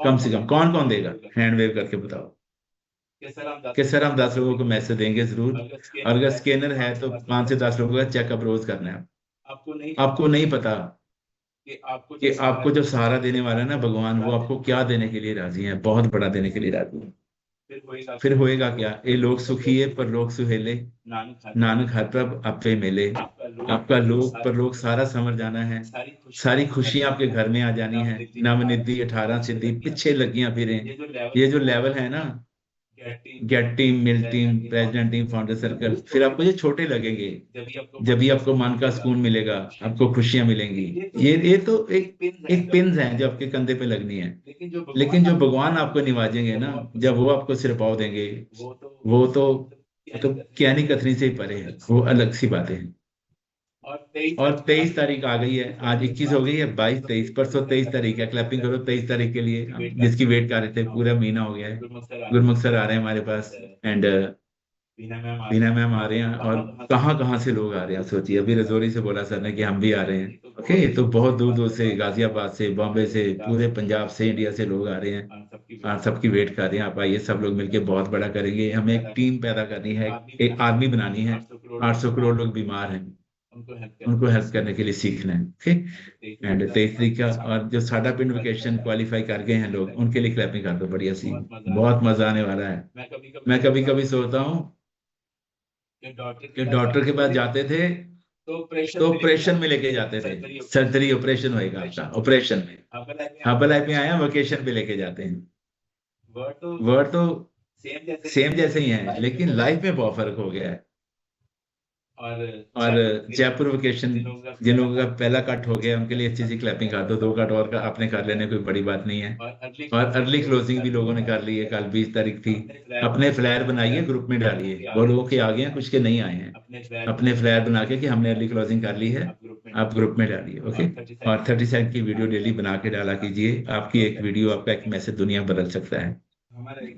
कम से कम कौन कौन देगा, हैंड वेव करके बताओ कि सर हम 10 लोगों को मैसेज देंगे जरूर। और अगर स्कैनर है तो 5 से 10 लोगों का चेकअप रोज करना है। आपको नहीं पता कि आपको जो सहारा देने वाला है ना भगवान, वो आपको क्या देने के लिए राजी है, बहुत बड़ा देने के लिए राजी है। फिर होएगा क्या, ये लोग सुखी है पर लोग सुहेले, नानक हर प्रभ आपे मिले। आपका लोग पर लोग सारा समझ जाना है, सारी खुशियां आपके घर में आ जानी है। नवनिधि 18 सिद्धि पीछे लगियां फिरे। ये जो लेवल है ना, gate team, mill team, president team, founder circle, फिर आपको ये छोटे लगेंगे। जब भी आपको मन का सुकून मिलेगा, आपको खुशियां मिलेंगी। ये तो एक पिन है जो आपके कंधे पे लगनी है। लेकिन जो भगवान आपको निवाजेंगे ना, जब वो आपको सिर पाव देंगे, वो तो क्या नहीं कथनी से ही परे है, वो अलग सी बातें हैं। और 23 तारीख आ गई है, आज 21 हो गई है, 22, 23, परसों 23 तारीख है। क्लैपिंग करो 23 तारीख के लिए, जिसकी वेट कर रहे थे, पूरा महीना हो गया है। गुरमुख सर आ रहे हैं हमारे पास, एंड बीना मैम आ रहे हैं, और कहाँ से लोग आ रहे हैं सोचिए। अभी रजौरी से बोला सर ने कि हम भी आ रहे हैं। ओके, तो बहुत दूर दूर से, गाजियाबाद से, बॉम्बे से, पूरे पंजाब से, इंडिया से लोग आ रहे हैं। सबकी वेट कर रहे हैं। आप आइए, सब लोग मिलके बहुत बड़ा करेंगे। हमें एक टीम पैदा करनी है, एक आर्मी बनानी है। 800 करोड़ लोग बीमार हैं, उनको हेल्प करने के लिए सीखना है। ओके, एंड 23 तारीख का, और जो साडा पिंड वेकेशन क्वालिफाई कर गए हैं लोग, उनके लिए क्लैपिंग कर दो, बढ़िया सी, बहुत मजा आने वाला है। मैं कभी कभी सोचता हूँ कि डॉक्टर के पास जाते थे तो ऑपरेशन में लेके जाते थे, सर्जरी ऑपरेशन होएगा आपका, ऑपरेशन में। हर्बल लाइफ में आया, वेकेशन पे लेके जाते हैं। वर्ड तो सेम जैसे ही है, लेकिन लाइफ में बहुत फर्क हो गया है। और जयपुर वेकेशन, जिन लोगों का पहला कट हो गया, उनके लिए अच्छी सी क्लैपिंग कर दो। 2 कट और का आपने कर लेने, कोई बड़ी बात नहीं है। और अर्ली क्लोजिंग भी लोगों ने कर ली है, कल 20 तारीख थी। अपने फ्लायर बनाइए, ग्रुप में डालिए। वो लोगों के आ गए हैं, कुछ के नहीं आए हैं। अपने फ्लायर बना के कि हमने अर्ली क्लोजिंग कर ली है, आप ग्रुप में डालिए। ओके, और 30 सेकंड की वीडियो डेली बना के डाला कीजिए। आपकी एक वीडियो, आपका एक मैसेज दुनिया बदल सकता है।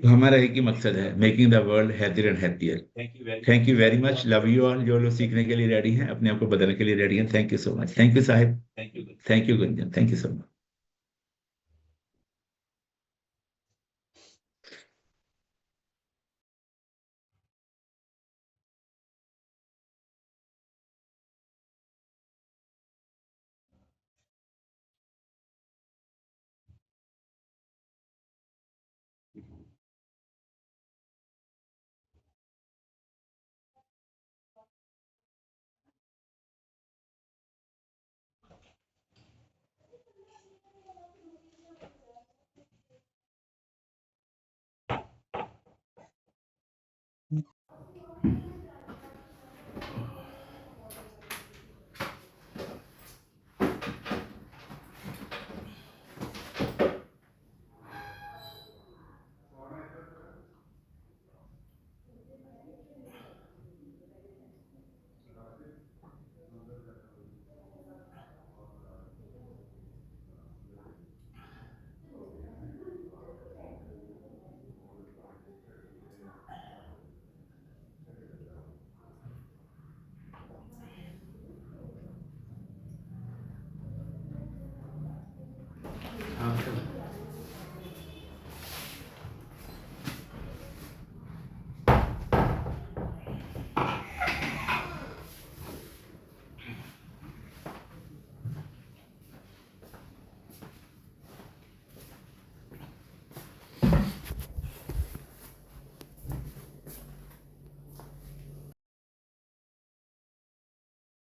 हमारा एक ही मकसद है, making the world healthier and happier. Thank you very much, love you all. जो लोग सीखने के लिए रेडी हैं, अपने आप को बदलने के लिए रेडी हैं, thank you so much. Thank you Sahib, thank you Gunjan, thank you so much.